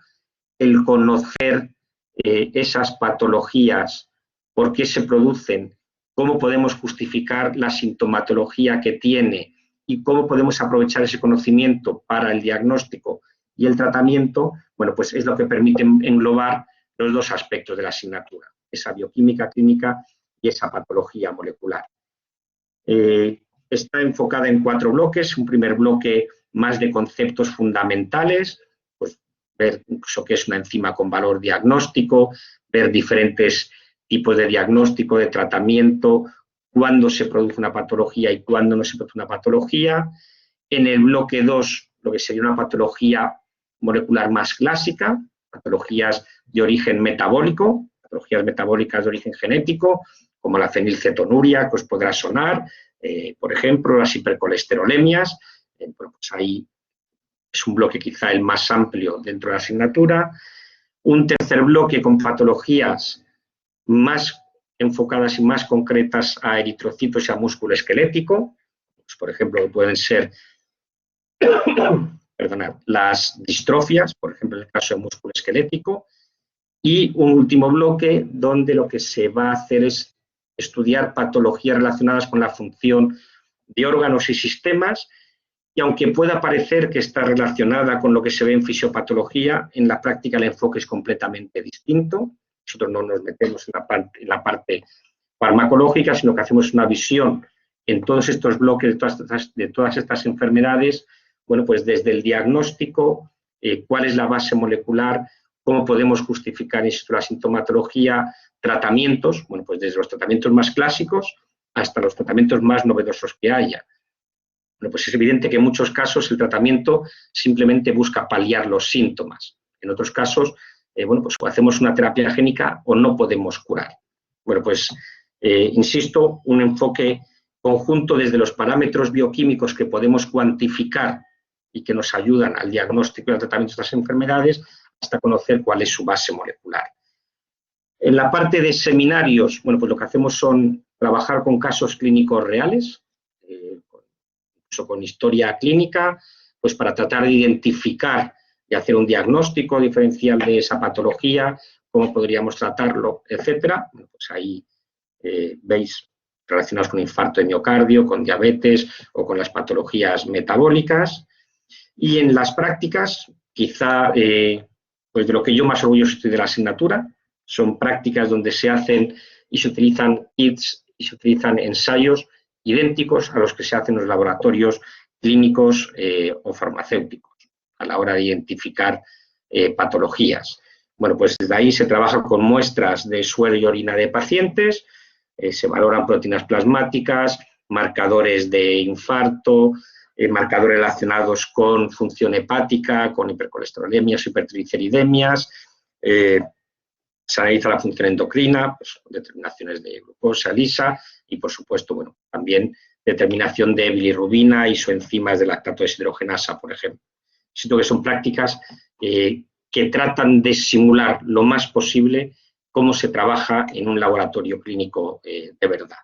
el conocer esas patologías, por qué se producen, cómo podemos justificar la sintomatología que tiene y cómo podemos aprovechar ese conocimiento para el diagnóstico y el tratamiento, bueno, pues es lo que permite englobar los dos aspectos de la asignatura, esa bioquímica clínica y esa patología molecular. Está enfocada en 4 bloques. Un primer bloque más de conceptos fundamentales, pues ver incluso qué es una enzima con valor diagnóstico, ver diferentes tipos de diagnóstico, de tratamiento, cuándo se produce una patología y cuándo no se produce una patología. En el bloque 2, lo que sería una patología molecular más clásica, patologías de origen metabólico, patologías metabólicas de origen genético, como la fenilcetonuria, que os podrá sonar, por ejemplo, las hipercolesterolemias. Bueno, pues ahí es un bloque quizá el más amplio dentro de la asignatura. Un tercer bloque con patologías más enfocadas y más concretas a eritrocitos y a músculo esquelético, pues, por ejemplo, pueden ser las distrofias, por ejemplo, en el caso del músculo esquelético, y un último bloque donde lo que se va a hacer es estudiar patologías relacionadas con la función de órganos y sistemas, y aunque pueda parecer que está relacionada con lo que se ve en fisiopatología, en la práctica el enfoque es completamente distinto. nosotros no nos metemos en la parte farmacológica, sino que hacemos una visión en todos estos bloques de todas estas enfermedades, bueno, pues desde el diagnóstico, cuál es la base molecular, cómo podemos justificar la sintomatología, tratamientos, bueno, pues desde los tratamientos más clásicos hasta los tratamientos más novedosos que haya. Bueno, pues es evidente que en muchos casos el tratamiento simplemente busca paliar los síntomas. En otros casos, bueno, pues o hacemos una terapia génica o no podemos curar. Bueno, pues, insisto, un enfoque conjunto desde los parámetros bioquímicos que podemos cuantificar y que nos ayudan al diagnóstico y al tratamiento de estas enfermedades, hasta conocer cuál es su base molecular. En la parte de seminarios, bueno, pues lo que hacemos son trabajar con casos clínicos reales, incluso con historia clínica, pues para tratar de identificar y hacer un diagnóstico diferencial de esa patología, cómo podríamos tratarlo, etcétera. Bueno, pues ahí veis relacionados con infarto de miocardio, con diabetes o con las patologías metabólicas. Y en las prácticas, quizá, pues de lo que yo más orgulloso estoy de la asignatura, son prácticas donde se hacen y se utilizan kits y se utilizan ensayos idénticos a los que se hacen en los laboratorios clínicos o farmacéuticos a la hora de identificar patologías. Bueno, pues desde ahí se trabaja con muestras de suero y orina de pacientes, se valoran proteínas plasmáticas, marcadores de infarto, marcadores relacionados con función hepática, con hipercolesterolemias, hipertrigliceridemias, se analiza la función endocrina, pues, determinaciones de glucosa, lisa y, por supuesto, bueno, también determinación de bilirrubina, isoenzimas de lactato deshidrogenasa, por ejemplo. Siento que son prácticas que tratan de simular lo más posible cómo se trabaja en un laboratorio clínico de verdad.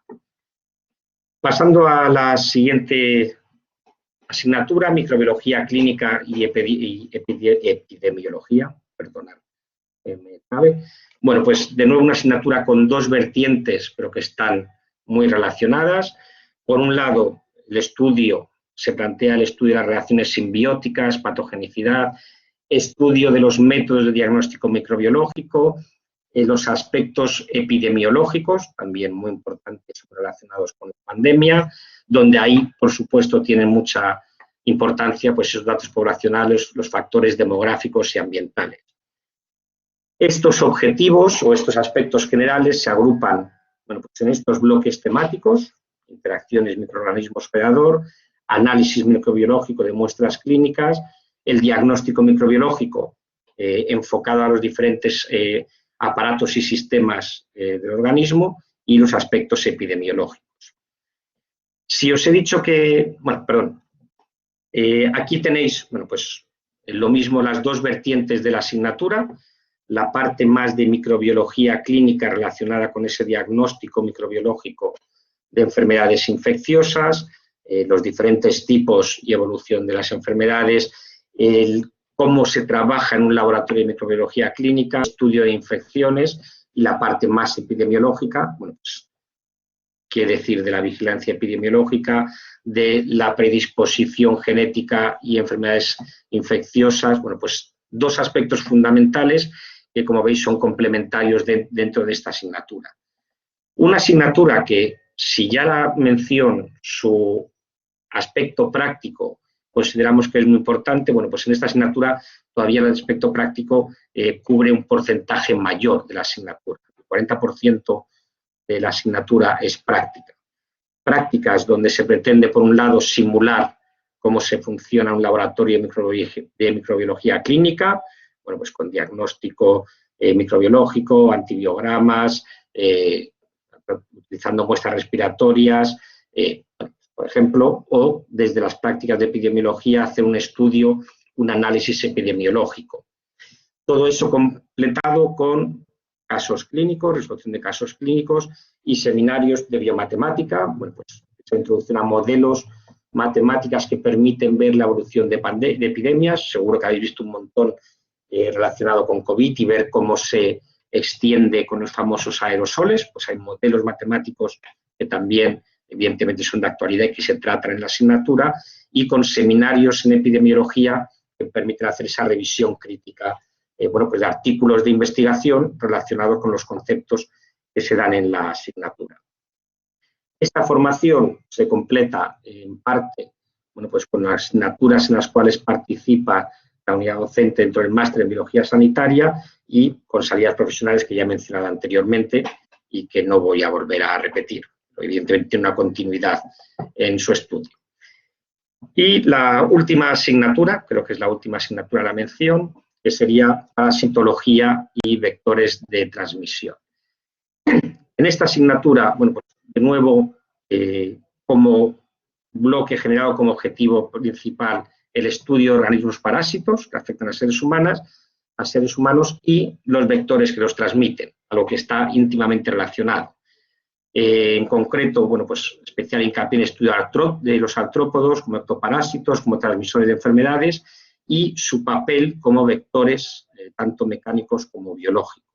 Pasando a la siguiente asignatura, microbiología clínica y epidemiología, perdonad, me cabe. Bueno, pues de nuevo una asignatura con dos vertientes, pero que están muy relacionadas. Por un lado, se plantea el estudio de las reacciones simbióticas, patogenicidad, estudio de los métodos de diagnóstico microbiológico, los aspectos epidemiológicos, también muy importantes relacionados con la pandemia, donde ahí, por supuesto, tienen mucha importancia pues, esos datos poblacionales, los factores demográficos y ambientales. Estos objetivos o estos aspectos generales se agrupan bueno, pues en estos bloques temáticos, interacciones microorganismo-hospedador, análisis microbiológico de muestras clínicas, el diagnóstico microbiológico enfocado a los diferentes aparatos y sistemas del organismo y los aspectos epidemiológicos. Si os he dicho que, bueno, perdón, aquí tenéis, bueno, pues lo mismo las dos vertientes de la asignatura, la parte más de microbiología clínica relacionada con ese diagnóstico microbiológico de enfermedades infecciosas, los diferentes tipos y evolución de las enfermedades, cómo se trabaja en un laboratorio de microbiología clínica, estudio de infecciones y la parte más epidemiológica, bueno, pues, qué decir de la vigilancia epidemiológica, de la predisposición genética y enfermedades infecciosas, bueno, pues dos aspectos fundamentales que, como veis, son complementarios dentro de esta asignatura. Una asignatura que, si ya la menciono, su aspecto práctico, consideramos que es muy importante, bueno, pues en esta asignatura todavía el aspecto práctico cubre un porcentaje mayor de la asignatura. El 40% de la asignatura es práctica. Prácticas donde se pretende, por un lado, simular cómo se funciona un laboratorio de microbiología clínica, bueno, pues con diagnóstico microbiológico, antibiogramas, utilizando muestras respiratorias, por ejemplo, o desde las prácticas de epidemiología hacer un estudio, un análisis epidemiológico. Todo eso completado con casos clínicos, resolución de casos clínicos y seminarios de biomatemática, bueno, pues se introducen a modelos matemáticas que permiten ver la evolución de epidemias, seguro que habéis visto un montón relacionado con COVID y ver cómo se extiende con los famosos aerosoles, pues hay modelos matemáticos que también evidentemente son de actualidad y que se tratan en la asignatura, y con seminarios en epidemiología que permiten hacer esa revisión crítica bueno, pues de artículos de investigación relacionados con los conceptos que se dan en la asignatura. Esta formación se completa en parte, bueno, pues con las asignaturas en las cuales participa la unidad docente dentro del máster en biología sanitaria y con salidas profesionales que ya he mencionado anteriormente y que no voy a volver a repetir. Evidentemente tiene una continuidad en su estudio. Y la última asignatura, creo que es la última asignatura de la mención, que sería parasitología y vectores de transmisión. En esta asignatura, bueno, pues de nuevo, como bloque generado como objetivo principal el estudio de organismos parásitos que afectan a seres humanos y los vectores que los transmiten, a lo que está íntimamente relacionado. En concreto, bueno, pues especial hincapié en el estudio de los artrópodos como ectoparásitos, como transmisores de enfermedades y su papel como vectores, tanto mecánicos como biológicos.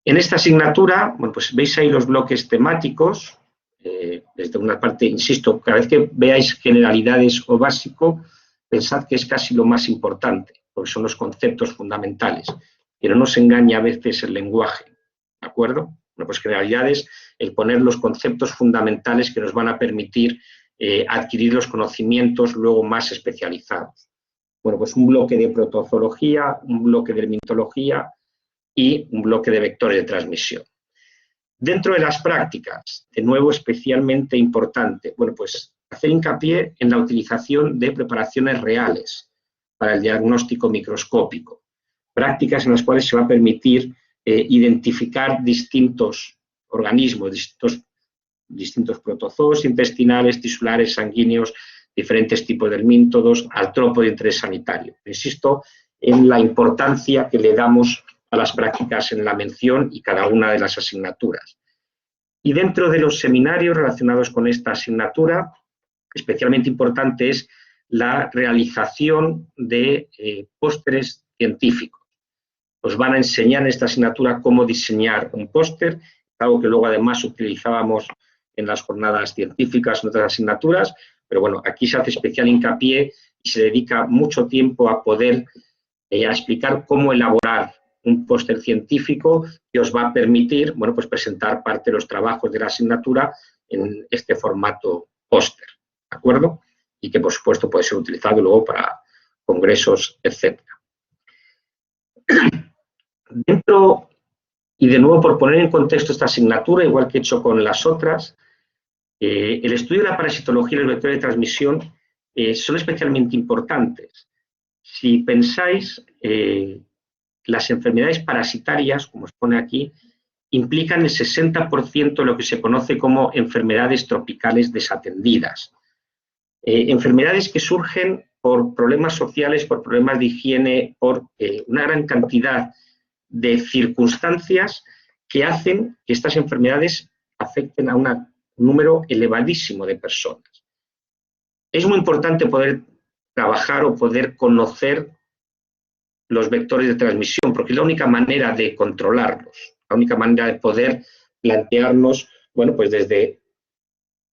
En esta asignatura, bueno, pues veis ahí los bloques temáticos. Desde una parte, insisto, cada vez que veáis generalidades o básico, pensad que es casi lo más importante, porque son los conceptos fundamentales, pero no se engaña a veces el lenguaje, ¿de acuerdo? Bueno, pues generalidades, el poner los conceptos fundamentales que nos van a permitir adquirir los conocimientos luego más especializados. Bueno, pues un bloque de protozoología, un bloque de herpetología y un bloque de vectores de transmisión. Dentro de las prácticas, de nuevo especialmente importante, bueno, pues hacer hincapié en la utilización de preparaciones reales para el diagnóstico microscópico, prácticas en las cuales se va a permitir identificar distintos organismos, distintos protozoos intestinales, tisulares, sanguíneos, diferentes tipos de helmíntodos, artrópodos de interés sanitario. Insisto en la importancia que le damos a las prácticas en la mención y cada una de las asignaturas. Y dentro de los seminarios relacionados con esta asignatura, especialmente importante es la realización de pósteres científicos. Os van a enseñar en esta asignatura cómo diseñar un póster, algo que luego además utilizábamos en las jornadas científicas en otras asignaturas, pero bueno, aquí se hace especial hincapié y se dedica mucho tiempo a poder a explicar cómo elaborar un póster científico que os va a permitir, bueno, pues presentar parte de los trabajos de la asignatura en este formato póster, ¿de acuerdo? Y que, por supuesto, puede ser utilizado luego para congresos, etc. Dentro, y de nuevo por poner en contexto esta asignatura, igual que he hecho con las otras, el estudio de la parasitología y los vectores de transmisión son especialmente importantes. Si pensáis, las enfermedades parasitarias, como os pone aquí, implican el 60% de lo que se conoce como enfermedades tropicales desatendidas. Enfermedades que surgen por problemas sociales, por problemas de higiene, por una gran cantidad de circunstancias que hacen que estas enfermedades afecten a un número elevadísimo de personas. Es muy importante poder trabajar o poder conocer los vectores de transmisión, porque es la única manera de controlarlos, la única manera de poder plantearnos, bueno, pues desde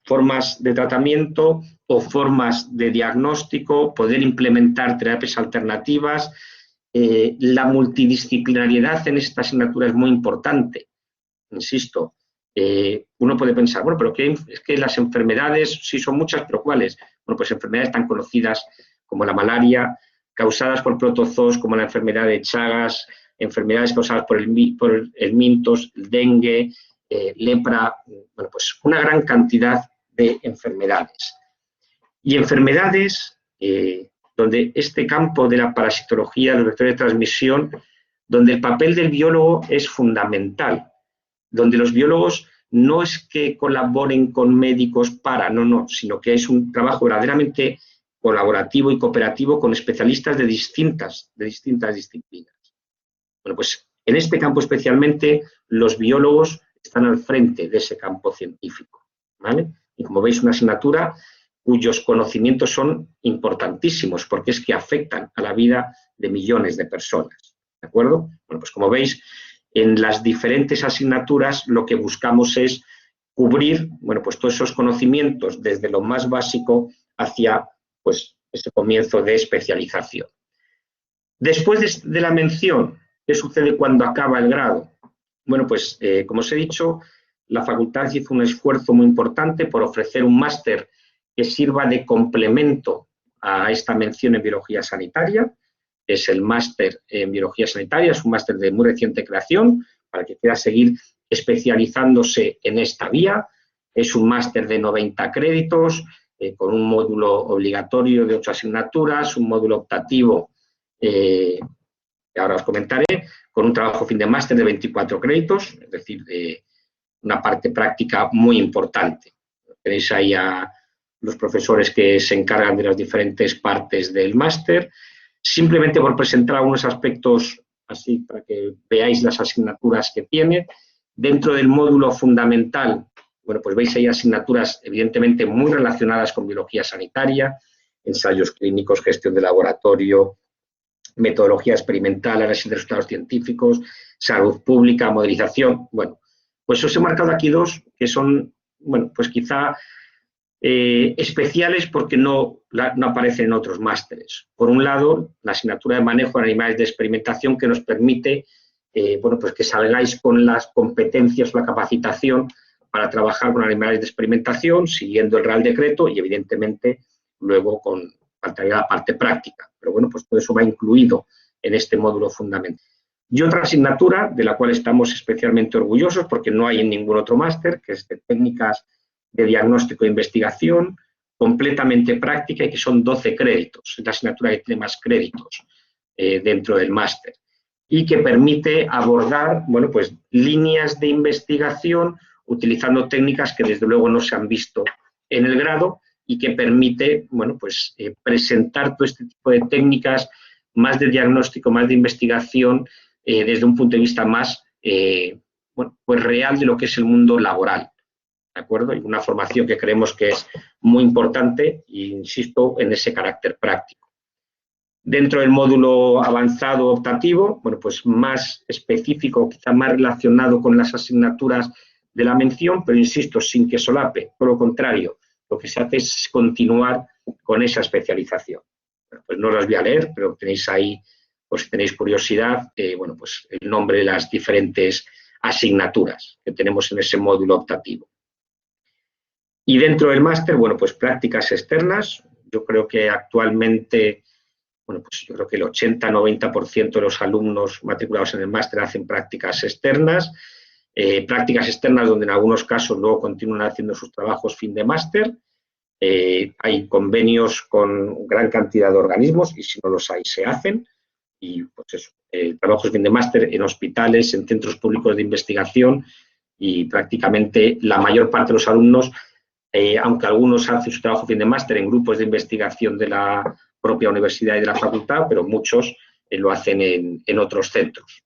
formas de tratamiento o formas de diagnóstico, poder implementar terapias alternativas. La multidisciplinariedad en esta asignatura es muy importante, insisto. Uno puede pensar, bueno, pero es que las enfermedades, sí son muchas, pero ¿cuáles? Bueno, pues enfermedades tan conocidas como la malaria, causadas por protozoos como la enfermedad de Chagas, enfermedades causadas por helmintos, el dengue, lepra, bueno, pues una gran cantidad de enfermedades. Y enfermedades donde este campo de la parasitología, los vectores de transmisión, donde el papel del biólogo es fundamental, donde los biólogos no es que colaboren con médicos no, sino que es un trabajo verdaderamente colaborativo y cooperativo con especialistas de distintas disciplinas. Bueno, pues en este campo especialmente los biólogos están al frente de ese campo científico, ¿vale? Y como veis, una asignatura cuyos conocimientos son importantísimos porque es que afectan a la vida de millones de personas, ¿de acuerdo? Bueno, pues como veis, en las diferentes asignaturas lo que buscamos es cubrir, bueno, pues todos esos conocimientos desde lo más básico hacia, pues, ese comienzo de especialización. Después de la mención, ¿qué sucede cuando acaba el grado? Bueno, pues como os he dicho, la facultad hizo un esfuerzo muy importante por ofrecer un máster que sirva de complemento a esta mención en biología sanitaria. Es el máster en biología sanitaria, es un máster de muy reciente creación, para que quiera seguir especializándose en esta vía. Es un máster de 90 créditos, con un módulo obligatorio de 8 asignaturas, un módulo optativo, que ahora os comentaré, con un trabajo fin de máster de 24 créditos, es decir, una parte práctica muy importante. Tenéis ahí a los profesores que se encargan de las diferentes partes del máster. Simplemente por presentar algunos aspectos así para que veáis las asignaturas que tiene. Dentro del módulo fundamental, bueno, pues veis ahí asignaturas evidentemente muy relacionadas con biología sanitaria, ensayos clínicos, gestión de laboratorio, metodología experimental, análisis de resultados científicos, salud pública, modelización. Bueno, pues os he marcado aquí dos que son, bueno, pues quizá especiales porque no aparecen en otros másteres. Por un lado, la asignatura de manejo de animales de experimentación, que nos permite bueno, pues que salgáis con las competencias o la capacitación para trabajar con animales de experimentación, siguiendo el Real Decreto y, evidentemente, luego faltaría la parte práctica. Pero bueno, pues todo eso va incluido en este módulo fundamental. Y otra asignatura de la cual estamos especialmente orgullosos, porque no hay en ningún otro máster, que es de técnicas de diagnóstico e investigación, completamente práctica y que son 12 créditos. Es la asignatura que tiene más créditos dentro del máster y que permite abordar, bueno, pues líneas de investigación utilizando técnicas que desde luego no se han visto en el grado y que permite, bueno, pues presentar todo este tipo de técnicas más de diagnóstico, más de investigación desde un punto de vista más bueno, pues real de lo que es el mundo laboral. ¿De acuerdo? Y una formación que creemos que es muy importante e insisto en ese carácter práctico. Dentro del módulo avanzado optativo, bueno, pues más específico, quizá más relacionado con las asignaturas de la mención, pero insisto, sin que solape, por lo contrario, lo que se hace es continuar con esa especialización. Bueno, pues no las voy a leer, pero tenéis ahí, pues si tenéis curiosidad, bueno, pues el nombre de las diferentes asignaturas que tenemos en ese módulo optativo. Y dentro del máster, bueno, pues prácticas externas. Yo creo que actualmente, bueno, pues yo creo que el 80-90% de los alumnos matriculados en el máster hacen prácticas externas. Prácticas externas donde en algunos casos luego continúan haciendo sus trabajos fin de máster. Hay convenios con gran cantidad de organismos y si no los hay, se hacen. Y pues eso, trabajos fin de máster en hospitales, en centros públicos de investigación y prácticamente la mayor parte de los alumnos, aunque algunos hacen su trabajo fin de máster en grupos de investigación de la propia universidad y de la facultad, pero muchos lo hacen en otros centros.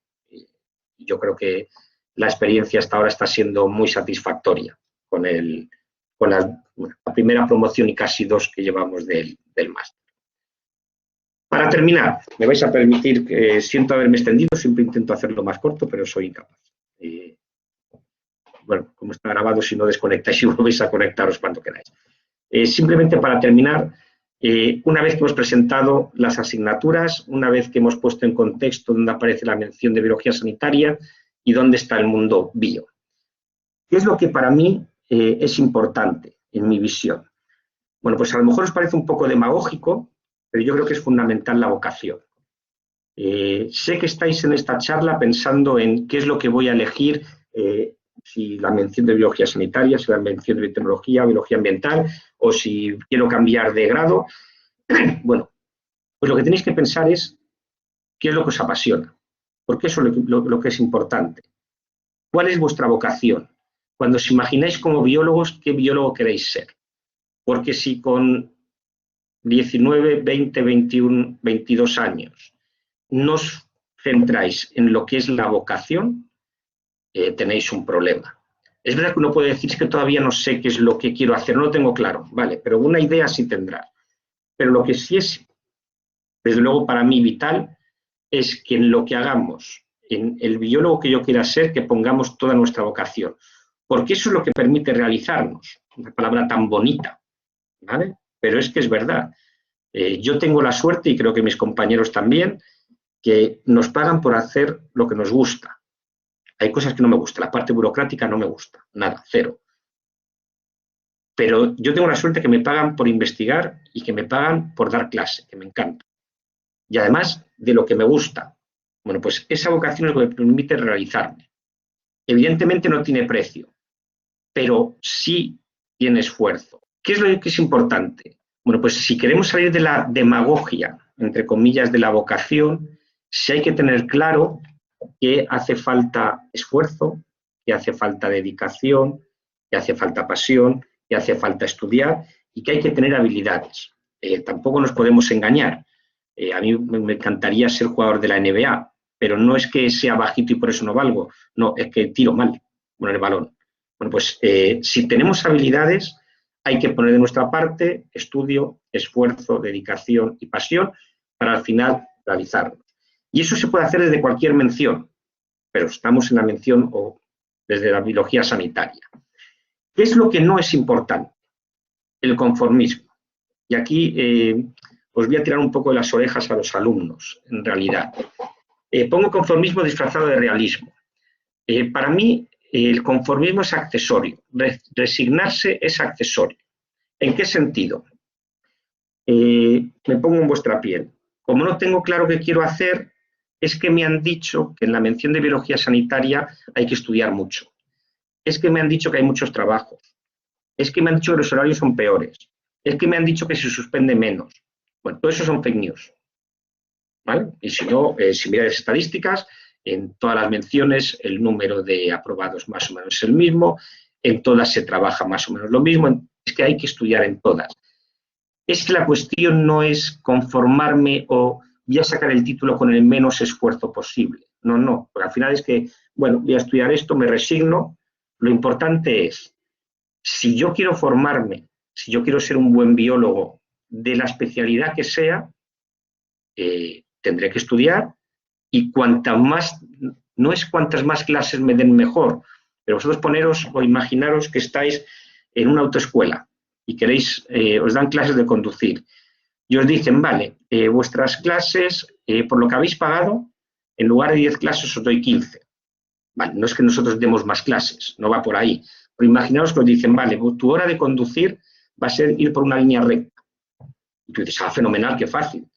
Yo creo que la experiencia hasta ahora está siendo muy satisfactoria con la primera promoción y casi 2 que llevamos del máster. Para terminar, me vais a permitir que siento haberme extendido, siempre intento hacerlo más corto, pero soy incapaz. Bueno, como está grabado, si no desconectáis y volvéis a conectaros cuando queráis. Simplemente para terminar, una vez que hemos presentado las asignaturas, una vez que hemos puesto en contexto dónde aparece la mención de biología sanitaria y dónde está el mundo bio. ¿Qué es lo que para mí es importante en mi visión? Bueno, pues a lo mejor os parece un poco demagógico, pero yo creo que es fundamental la vocación. Sé que estáis en esta charla pensando en qué es lo que voy a elegir, si la mención de biología sanitaria, si la mención de biotecnología, biología ambiental, o si quiero cambiar de grado. Bueno, pues lo que tenéis que pensar es qué es lo que os apasiona, porque eso es lo que es importante. ¿Cuál es vuestra vocación? Cuando os imagináis como biólogos, ¿qué biólogo queréis ser? Porque si con 19, 20, 21, 22 años no os centráis en lo que es la vocación, tenéis un problema. Es verdad que uno puede decir que todavía no sé qué es lo que quiero hacer, no lo tengo claro, vale, pero una idea sí tendrás. Pero lo que sí es, desde luego para mí vital, es que en lo que hagamos, en el biólogo que yo quiera ser, que pongamos toda nuestra vocación, porque eso es lo que permite realizarnos, una palabra tan bonita, ¿vale? Pero es que es verdad. Yo tengo la suerte, y creo que mis compañeros también, que nos pagan por hacer lo que nos gusta. Hay cosas que no me gustan, la parte burocrática no me gusta, nada, cero. Pero yo tengo la suerte que me pagan por investigar y que me pagan por dar clase, que me encanta. Y además de lo que me gusta. Bueno, pues esa vocación es lo que me permite realizarme. Evidentemente no tiene precio, pero sí tiene esfuerzo. ¿Qué es lo que es importante? Bueno, pues si queremos salir de la demagogia, entre comillas, de la vocación, sí hay que tener claro que hace falta esfuerzo, que hace falta dedicación, que hace falta pasión, que hace falta estudiar y que hay que tener habilidades. Tampoco nos podemos engañar. A mí me encantaría ser jugador de la NBA, pero no es que sea bajito y por eso no valgo, no, es que tiro mal con el balón. Bueno, pues si tenemos habilidades, hay que poner de nuestra parte estudio, esfuerzo, dedicación y pasión para al final realizarlo. Y eso se puede hacer desde cualquier mención, pero estamos en la mención o desde la biología sanitaria. ¿Qué es lo que no es importante? El conformismo. Y aquí os voy a tirar un poco de las orejas a los alumnos, en realidad. Pongo conformismo disfrazado de realismo. Para mí, el conformismo es accesorio. Resignarse es accesorio. ¿En qué sentido? Me pongo en vuestra piel. Como no tengo claro qué quiero hacer, es que me han dicho que en la mención de biología sanitaria hay que estudiar mucho. Es que me han dicho que hay muchos trabajos. Es que me han dicho que los horarios son peores. Es que me han dicho que se suspende menos. Bueno, todo eso son fake news. ¿Vale? Y si no, si miráis estadísticas, en todas las menciones el número de aprobados más o menos es el mismo, en todas se trabaja más o menos lo mismo, es que hay que estudiar en todas. Es que la cuestión no es conformarme o voy a sacar el título con el menos esfuerzo posible. No, no, porque al final es que, bueno, voy a estudiar esto, me resigno. Lo importante es, si yo quiero formarme, si yo quiero ser un buen biólogo de la especialidad que sea, tendré que estudiar y cuantas más, no es cuantas más clases me den mejor, pero vosotros poneros o imaginaros que estáis en una autoescuela y queréis, os dan clases de conducir y os dicen, vale, vuestras clases, por lo que habéis pagado, en lugar de 10 clases os doy 15. Vale, no es que nosotros demos más clases, no va por ahí, pero imaginaos que os dicen, vale, tu hora de conducir va a ser ir por una línea recta. Y tú dices, fenomenal, qué fácil.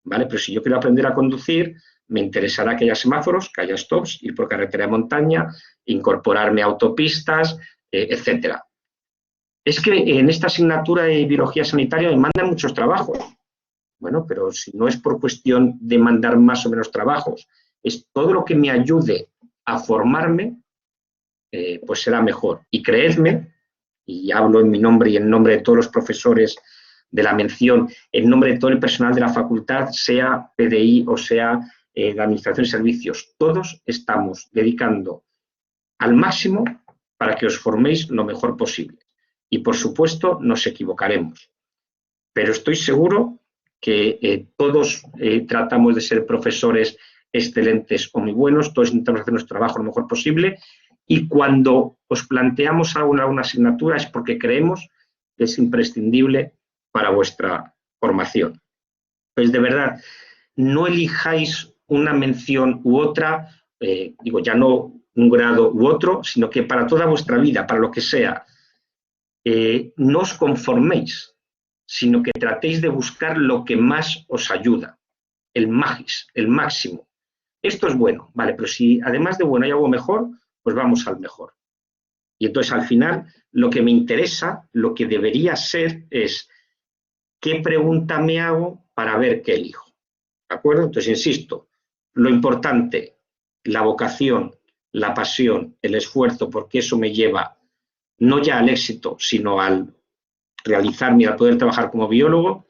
¿Vale? Pero si yo quiero aprender a conducir, me interesará que haya semáforos, que haya stops, ir por carretera de montaña, incorporarme a autopistas, etcétera. Es que en esta asignatura de biología sanitaria me mandan muchos trabajos. Bueno, pero si no es por cuestión de mandar más o menos trabajos, es todo lo que me ayude a formarme, pues será mejor. Y creedme, y hablo en mi nombre y en nombre de todos los profesores de la mención, en nombre de todo el personal de la facultad, sea PDI o sea de Administración de Servicios, todos estamos dedicando al máximo para que os forméis lo mejor posible. Y, por supuesto, nos equivocaremos. Pero estoy seguro que todos tratamos de ser profesores excelentes o muy buenos, todos intentamos hacer nuestro trabajo lo mejor posible y cuando os planteamos alguna asignatura es porque creemos que es imprescindible para vuestra formación. Pues de verdad, no elijáis una mención u otra, digo ya no un grado u otro, sino que para toda vuestra vida, para lo que sea, no os conforméis, sino que tratéis de buscar lo que más os ayuda, el máximo. Esto es bueno, vale, pero si además de bueno hay algo mejor, pues vamos al mejor. Y entonces al final lo que me interesa, lo que debería ser es ¿qué pregunta me hago para ver qué elijo? ¿De acuerdo? Entonces, insisto, lo importante, la vocación, la pasión, el esfuerzo, porque eso me lleva no ya al éxito, sino al realizarme y al poder trabajar como biólogo,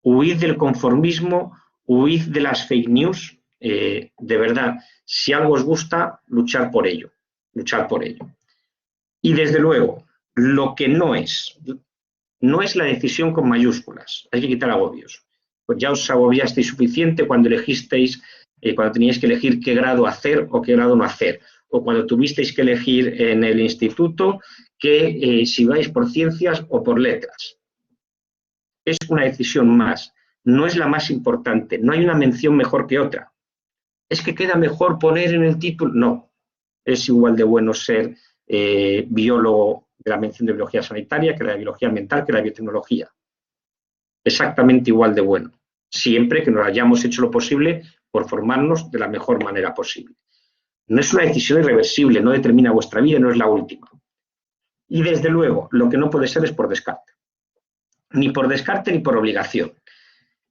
huid del conformismo, huid de las fake news, de verdad, si algo os gusta, luchar por ello. Y desde luego, lo que no es la decisión con mayúsculas, hay que quitar agobios. Pues ya os agobiasteis suficiente cuando elegisteis, cuando teníais que elegir qué grado hacer o qué grado no hacer, o cuando tuvisteis que elegir en el instituto que si vais por ciencias o por letras. Es una decisión más, no es la más importante, no hay una mención mejor que otra. es que queda mejor poner en el título. No, es igual de bueno ser biólogo de la mención de biología sanitaria que la de biología ambiental, que la de biotecnología. Exactamente igual de bueno, siempre que nos hayamos hecho lo posible por formarnos de la mejor manera posible. No es una decisión irreversible, no determina vuestra vida, no es la última. Y desde luego, lo que no puede ser es por descarte. Ni por descarte ni por obligación.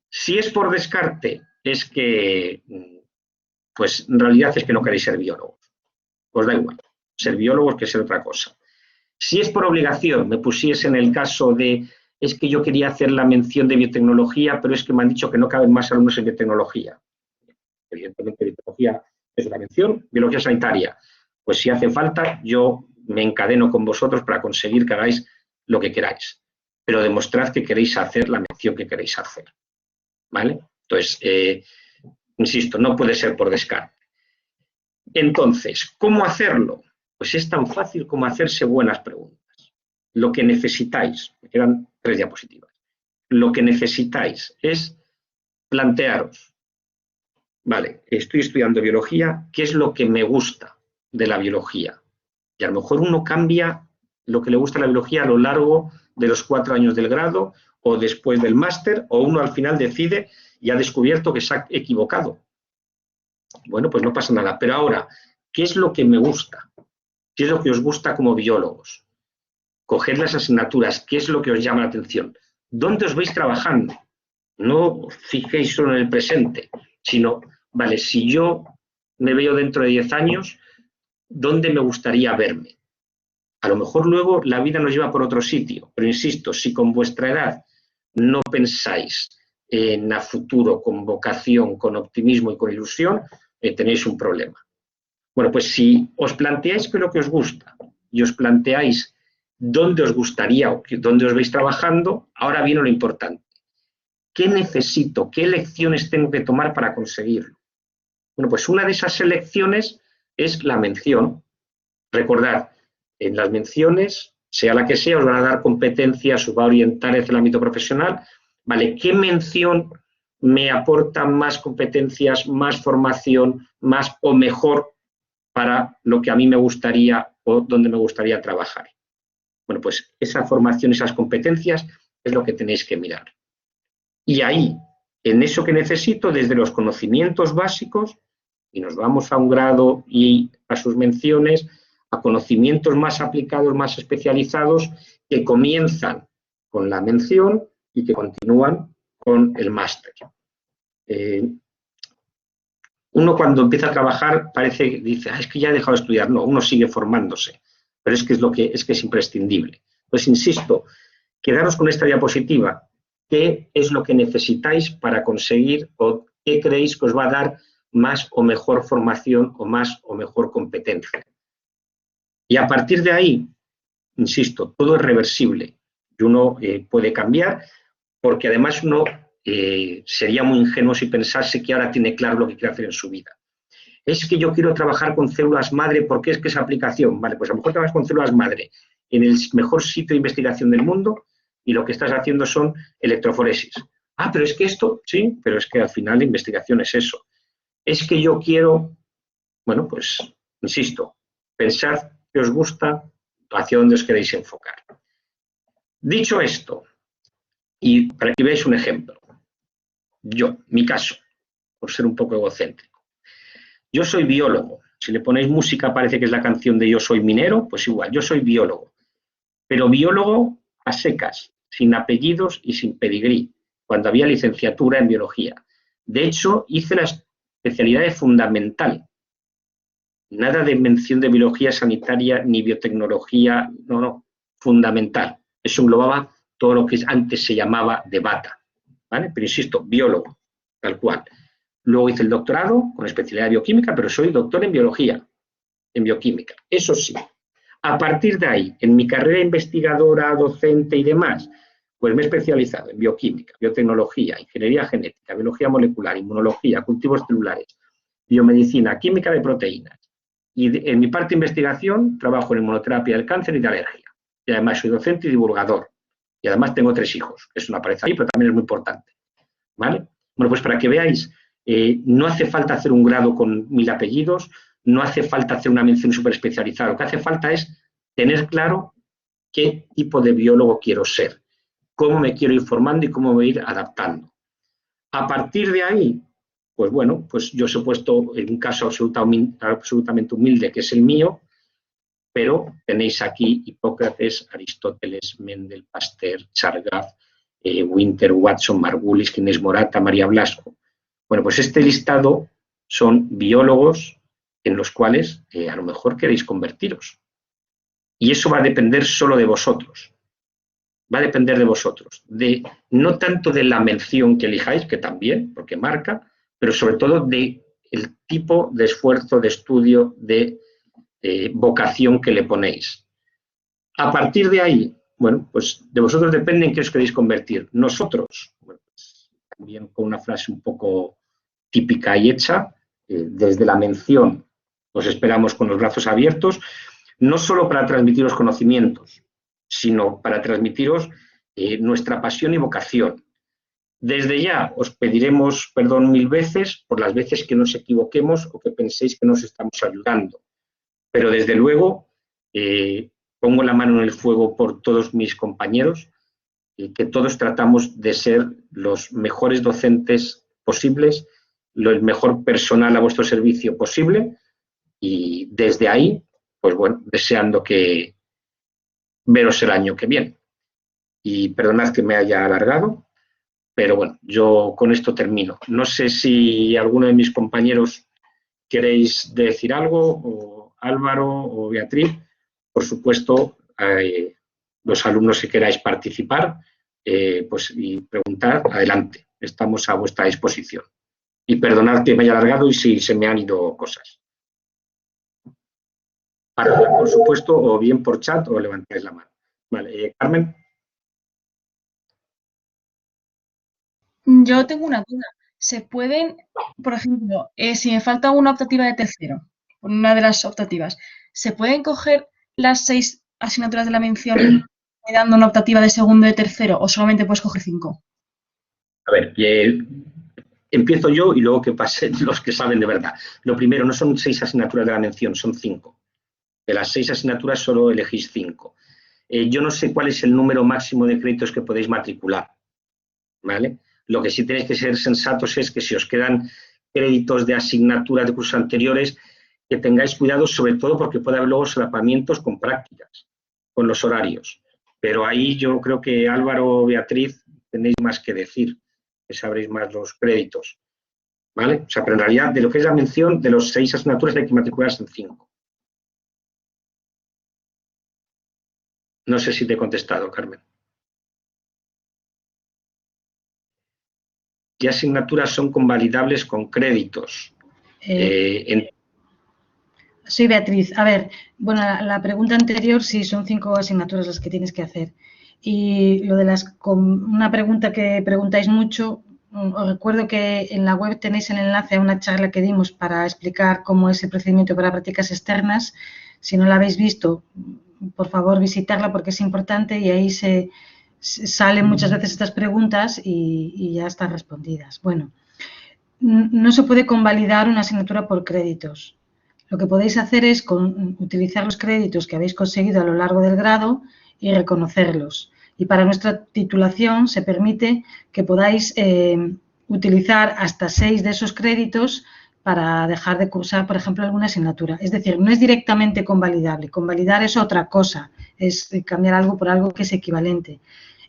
Si es por descarte, es que, pues en realidad es que no queréis ser biólogos. Os da igual, ser biólogos que ser otra cosa. Si es por obligación, me pusiese en el caso de, es que yo quería hacer la mención de biotecnología, pero es que me han dicho que no caben más alumnos en biotecnología. Evidentemente, biotecnología es una mención, biología sanitaria. Pues si hace falta, yo me encadeno con vosotros para conseguir que hagáis lo que queráis. Pero demostrad que queréis hacer la mención que queréis hacer. ¿Vale? Entonces, insisto, no puede ser por descarte. Entonces, ¿cómo hacerlo? Pues es tan fácil como hacerse buenas preguntas. Lo que necesitáis, me quedan 3 diapositivas, lo que necesitáis es plantearos, vale, estoy estudiando biología, ¿qué es lo que me gusta de la biología? Y a lo mejor uno cambia lo que le gusta de la biología a lo largo de los 4 años del grado o después del máster, o uno al final decide y ha descubierto que se ha equivocado. Bueno, pues no pasa nada. Pero ahora, ¿qué es lo que me gusta? ¿Qué es lo que os gusta como biólogos? Coged las asignaturas, ¿qué es lo que os llama la atención? ¿Dónde os vais trabajando? No os fijéis solo en el presente, sino, vale, si yo me veo dentro de 10 años, ¿dónde me gustaría verme? A lo mejor luego la vida nos lleva por otro sitio, pero insisto, si con vuestra edad no pensáis en a futuro con vocación, con optimismo y con ilusión, tenéis un problema. Bueno, pues si os planteáis qué es lo que os gusta y os planteáis dónde os gustaría o dónde os veis trabajando, ahora viene lo importante. ¿Qué necesito? ¿Qué elecciones tengo que tomar para conseguirlo? Bueno, pues una de esas elecciones es la mención. Recordad, en las menciones, sea la que sea, os van a dar competencias, os va a orientar hacia el ámbito profesional. ¿Vale? ¿Qué mención me aporta más competencias, más formación, más o mejor para lo que a mí me gustaría o donde me gustaría trabajar? Bueno, pues esa formación, esas competencias es lo que tenéis que mirar. Y ahí, en eso que necesito, desde los conocimientos básicos, y nos vamos a un grado y a sus menciones, a conocimientos más aplicados, más especializados, que comienzan con la mención y que continúan con el máster. Uno cuando empieza a trabajar parece que dice, es que ya he dejado de estudiar. No, uno sigue formándose, pero es que es imprescindible. Pues insisto, quedaros con esta diapositiva. ¿Qué es lo que necesitáis para conseguir o qué creéis que os va a dar más o mejor formación o más o mejor competencia? Y a partir de ahí, insisto, todo es reversible y uno puede cambiar, porque además uno sería muy ingenuo si pensase que ahora tiene claro lo que quiere hacer en su vida. Es que yo quiero trabajar con células madre porque es que esa aplicación, vale, pues a lo mejor trabajas con células madre en el mejor sitio de investigación del mundo y lo que estás haciendo son electroforesis. Ah, pero es que esto, sí, pero es que al final la investigación es eso. Es que yo quiero, bueno, pues, insisto, pensad qué os gusta, hacia dónde os queréis enfocar. Dicho esto, y para que veáis un ejemplo, mi caso, por ser un poco egocéntrico, yo soy biólogo. Si le ponéis música parece que es la canción de Yo soy minero, pues igual, yo soy biólogo. Pero biólogo a secas, sin apellidos y sin pedigrí, cuando había licenciatura en biología. De hecho, hice la especialidad de fundamental. Nada de mención de biología sanitaria ni biotecnología, no, fundamental. Eso englobaba todo lo que antes se llamaba de bata, ¿vale? Pero insisto, biólogo, tal cual. Luego hice el doctorado con especialidad de bioquímica, pero soy doctor en biología, en bioquímica. Eso sí, a partir de ahí, en mi carrera investigadora, docente y demás, pues me he especializado en bioquímica, biotecnología, ingeniería genética, biología molecular, inmunología, cultivos celulares, biomedicina, química de proteínas. Y en mi parte de investigación trabajo en inmunoterapia del cáncer y de alergia. Y además soy docente y divulgador. Y además tengo 3 hijos, que eso no aparece ahí, pero también es muy importante. ¿Vale? Bueno, pues para que veáis No hace falta hacer un grado con 1000 apellidos, no hace falta hacer una mención súper especializada. Lo que hace falta es tener claro qué tipo de biólogo quiero ser, cómo me quiero ir formando y cómo me voy a ir adaptando. A partir de ahí, pues bueno, pues yo os he puesto en un caso absolutamente humilde, que es el mío, pero tenéis aquí Hipócrates, Aristóteles, Mendel, Pasteur, Chargaff, Winter, Watson, Margulis, Ginés Morata, María Blasco. Bueno, pues este listado son biólogos en los cuales a lo mejor queréis convertiros. Y eso va a depender solo de vosotros. Va a depender de vosotros. No tanto de la mención que elijáis, que también, porque marca, pero sobre todo del tipo de esfuerzo, de estudio, de vocación que le ponéis. A partir de ahí, bueno, pues de vosotros depende en qué os queréis convertir. Nosotros, bueno, pues, también con una frase un poco típica y hecha, desde la mención os esperamos con los brazos abiertos, no solo para transmitiros conocimientos, sino para transmitiros nuestra pasión y vocación. Desde ya os pediremos perdón 1000 veces por las veces que nos equivoquemos o que penséis que nos estamos ayudando. Pero desde luego pongo la mano en el fuego por todos mis compañeros, que todos tratamos de ser los mejores docentes posibles, el mejor personal a vuestro servicio posible, y desde ahí, pues bueno, deseando que veros el año que viene. Y perdonad que me haya alargado, pero bueno, yo con esto termino. No sé si alguno de mis compañeros queréis decir algo, o Álvaro o Beatriz. Por supuesto, los alumnos que queráis participar pues, y preguntar, adelante, estamos a vuestra disposición. Y perdonad que me haya alargado y si se me han ido cosas. Para hablar, por supuesto, o bien por chat o levantáis la mano. Vale, Carmen. Yo tengo una duda. ¿Se pueden, por ejemplo, si me falta una optativa de tercero, una de las optativas, ¿se pueden coger las 6 asignaturas de la mención dando una optativa de segundo y de tercero o solamente puedes coger 5? A ver, empiezo yo y luego que pasen los que saben de verdad. Lo primero, no son 6 asignaturas de la mención, son 5. De las 6 asignaturas solo elegís 5. Yo no sé cuál es el número máximo de créditos que podéis matricular, ¿vale? Lo que sí tenéis que ser sensatos es que si os quedan créditos de asignaturas de cursos anteriores, que tengáis cuidado, sobre todo porque puede haber luego solapamientos con prácticas, con los horarios. Pero ahí yo creo que Álvaro o Beatriz tenéis más que decir, que sabréis más los créditos, ¿vale? O sea, pero en realidad, de lo que es la mención, de los 6 asignaturas hay que matricularse en 5. No sé si te he contestado, Carmen. ¿Qué asignaturas son convalidables con créditos? Soy Beatriz. A ver, bueno, la pregunta anterior sí son 5 asignaturas las que tienes que hacer. Y lo de una pregunta que preguntáis mucho, os recuerdo que en la web tenéis el enlace a una charla que dimos para explicar cómo es el procedimiento para prácticas externas. Si no la habéis visto, por favor visitarla porque es importante y ahí salen muchas veces estas preguntas y ya están respondidas. Bueno, no se puede convalidar una asignatura por créditos. Lo que podéis hacer es utilizar los créditos que habéis conseguido a lo largo del grado y reconocerlos. Y para nuestra titulación se permite que podáis utilizar hasta 6 de esos créditos para dejar de cursar, por ejemplo, alguna asignatura. Es decir, no es directamente convalidable. Convalidar es otra cosa, es cambiar algo por algo que es equivalente.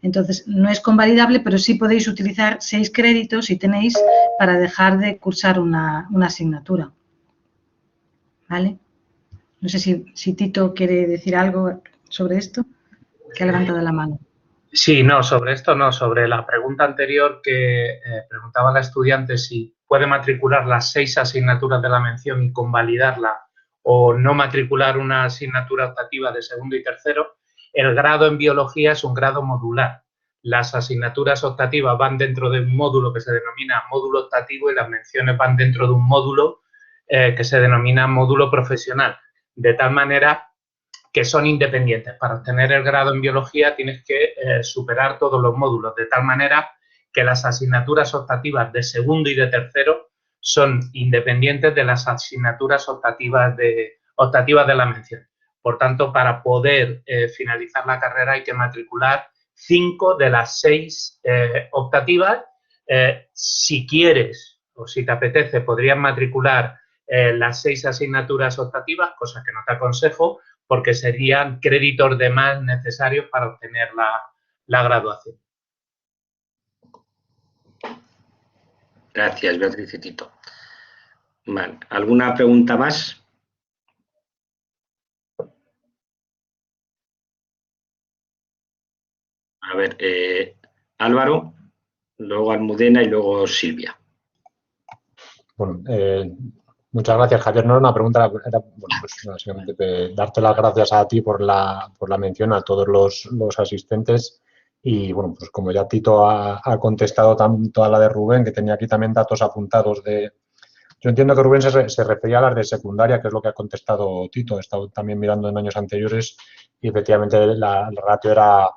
Entonces, no es convalidable, pero sí podéis utilizar 6 créditos si tenéis para dejar de cursar una asignatura. ¿Vale? No sé si Tito quiere decir algo sobre esto, que ha levantado la mano. Sí, no, sobre esto no, sobre la pregunta anterior que preguntaba la estudiante si puede matricular las 6 asignaturas de la mención y convalidarla o no matricular una asignatura optativa de segundo y tercero. El grado en biología es un grado modular. Las asignaturas optativas van dentro de un módulo que se denomina módulo optativo y las menciones van dentro de un módulo que se denomina módulo profesional. De tal manera que son independientes. Para obtener el grado en biología tienes que superar todos los módulos, de tal manera que las asignaturas optativas de segundo y de tercero son independientes de las asignaturas optativas de la mención. Por tanto, para poder finalizar la carrera hay que matricular 5 de las 6 optativas. Si quieres o si te apetece, podrías matricular las 6 asignaturas optativas, cosa que no te aconsejo, porque serían créditos de más necesarios para obtener la graduación. Gracias, Beatriz y Tito. Vale. ¿Alguna pregunta más? A ver, Álvaro, luego Almudena y luego Silvia. Bueno, muchas gracias, Javier. No era una pregunta, era bueno, pues básicamente darte las gracias a ti por la mención, a todos los asistentes. Y bueno, pues como ya Tito ha contestado tanto a la de Rubén, que tenía aquí también datos apuntados de... Yo entiendo que Rubén se refería a las de secundaria, que es lo que ha contestado Tito. He estado también mirando en años anteriores y efectivamente el ratio era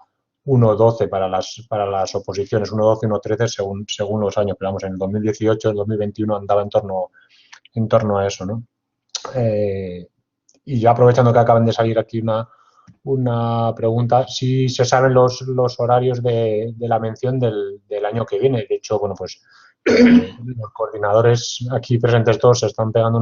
1,12 para las oposiciones, 1,12, 1,13 según los años. Pero vamos, en el 2018, el 2021 andaba en torno a eso, ¿no? Y ya aprovechando que acaban de salir aquí una pregunta, si se saben los horarios de la mención del año que viene. De hecho, bueno, pues los coordinadores aquí presentes todos se están pegando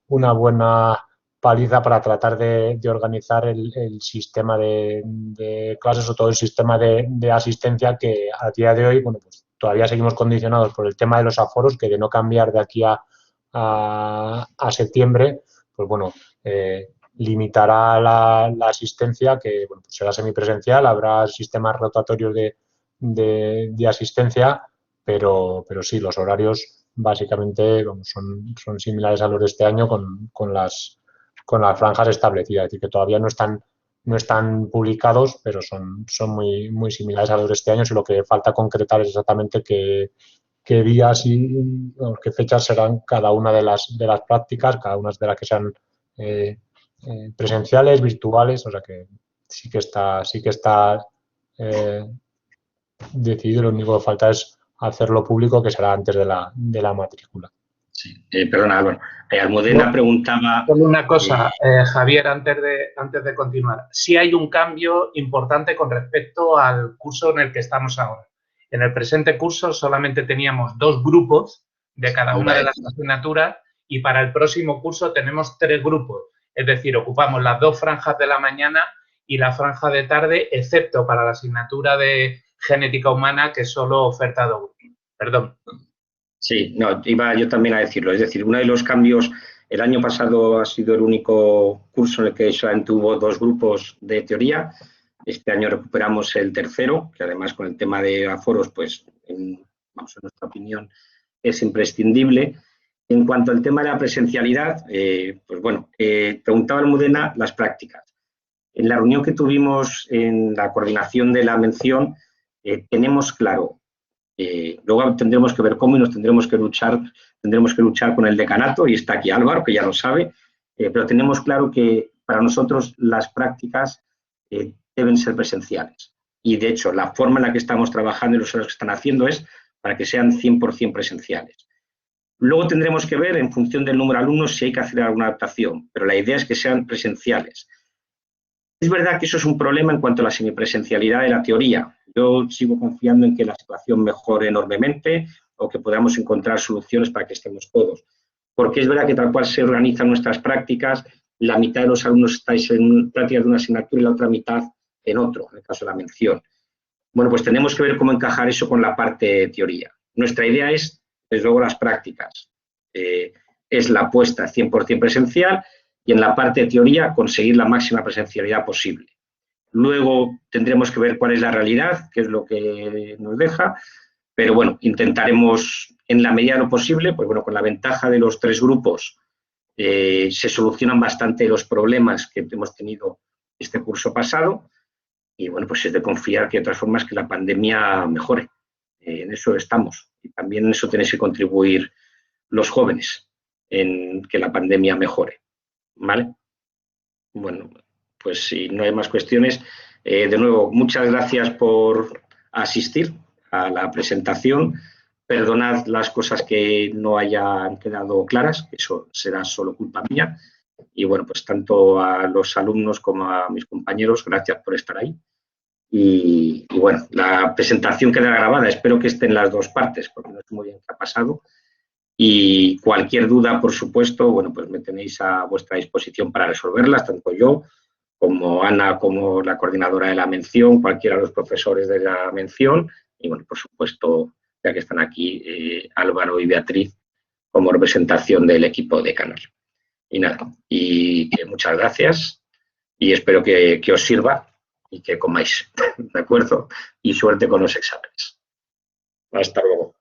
una buena paliza para tratar de organizar el sistema de clases o todo el sistema de asistencia, que a día de hoy, bueno, pues todavía seguimos condicionados por el tema de los aforos, que de no cambiar de aquí a septiembre, pues bueno, limitará la asistencia, que bueno, pues será semipresencial, habrá sistemas rotatorios de asistencia, pero sí, los horarios básicamente son similares a los de este año con las franjas establecidas, es decir, que todavía no están publicados, pero son muy, muy similares a los de este año, y lo que falta concretar es exactamente qué días y qué fechas serán cada una de las prácticas, cada una de las que sean presenciales, virtuales, o sea que sí que está decidido. Lo único que falta es hacerlo público, que será antes de la matrícula. Sí, perdona, Álvaro. Almudena preguntaba... Solo una cosa, Javier, antes de continuar. Sí hay un cambio importante con respecto al curso en el que estamos ahora. En el presente curso solamente teníamos 2 grupos de cada una de las asignaturas, y para el próximo curso tenemos 3 grupos. Es decir, ocupamos las 2 franjas de la mañana y la franja de tarde, excepto para la asignatura de genética humana, que solo oferta 2 grupos. Perdón. Sí, no, iba yo también a decirlo. Es decir, uno de los cambios, el año pasado ha sido el único curso en el que solamente hubo 2 grupos de teoría. Este año recuperamos el tercero, que además con el tema de aforos, pues, en nuestra opinión, es imprescindible. En cuanto al tema de la presencialidad, pues bueno, preguntaba Almudena las prácticas. En la reunión que tuvimos en la coordinación de la mención, tenemos claro. Luego tendremos que ver cómo y nos tendremos que luchar con el decanato, y está aquí Álvaro, que ya lo sabe, pero tenemos claro que para nosotros las prácticas deben ser presenciales. Y, de hecho, la forma en la que estamos trabajando y los horarios que están haciendo es para que sean 100% presenciales. Luego tendremos que ver, en función del número de alumnos, si hay que hacer alguna adaptación, pero la idea es que sean presenciales. Es verdad que eso es un problema en cuanto a la semipresencialidad de la teoría. Yo sigo confiando en que la situación mejore enormemente o que podamos encontrar soluciones para que estemos todos. Porque es verdad que tal cual se organizan nuestras prácticas, la mitad de los alumnos estáis en prácticas de una asignatura y la otra mitad en otro, en el caso de la mención. Bueno, pues tenemos que ver cómo encajar eso con la parte teoría. Nuestra idea es, desde luego, las prácticas. Es la apuesta 100% presencial, y en la parte de teoría conseguir la máxima presencialidad posible. Luego tendremos que ver cuál es la realidad, qué es lo que nos deja, pero bueno, intentaremos en la medida de lo posible, pues bueno, con la ventaja de los 3 grupos se solucionan bastante los problemas que hemos tenido este curso pasado, y bueno, pues es de confiar que de otras formas que la pandemia mejore. En eso estamos, y también en eso tenéis que contribuir los jóvenes, en que la pandemia mejore. ¿Vale? Bueno, pues si no hay más cuestiones, de nuevo, muchas gracias por asistir a la presentación, Perdonad las cosas que no hayan quedado claras, que eso será solo culpa mía. Y bueno, pues tanto a los alumnos como a mis compañeros, gracias por estar ahí. Y bueno, la presentación quedará grabada, espero que esté en las dos partes, porque no sé muy bien qué ha pasado. Y cualquier duda, por supuesto, bueno, pues me tenéis a vuestra disposición para resolverlas, tanto yo como Ana, como la coordinadora de la mención, cualquiera de los profesores de la mención, y bueno, por supuesto, ya que están aquí, Álvaro y Beatriz, como representación del equipo de Canal. Y nada, y muchas gracias, y espero que os sirva y que comáis, ¿de acuerdo? Y suerte con los exámenes. Hasta luego.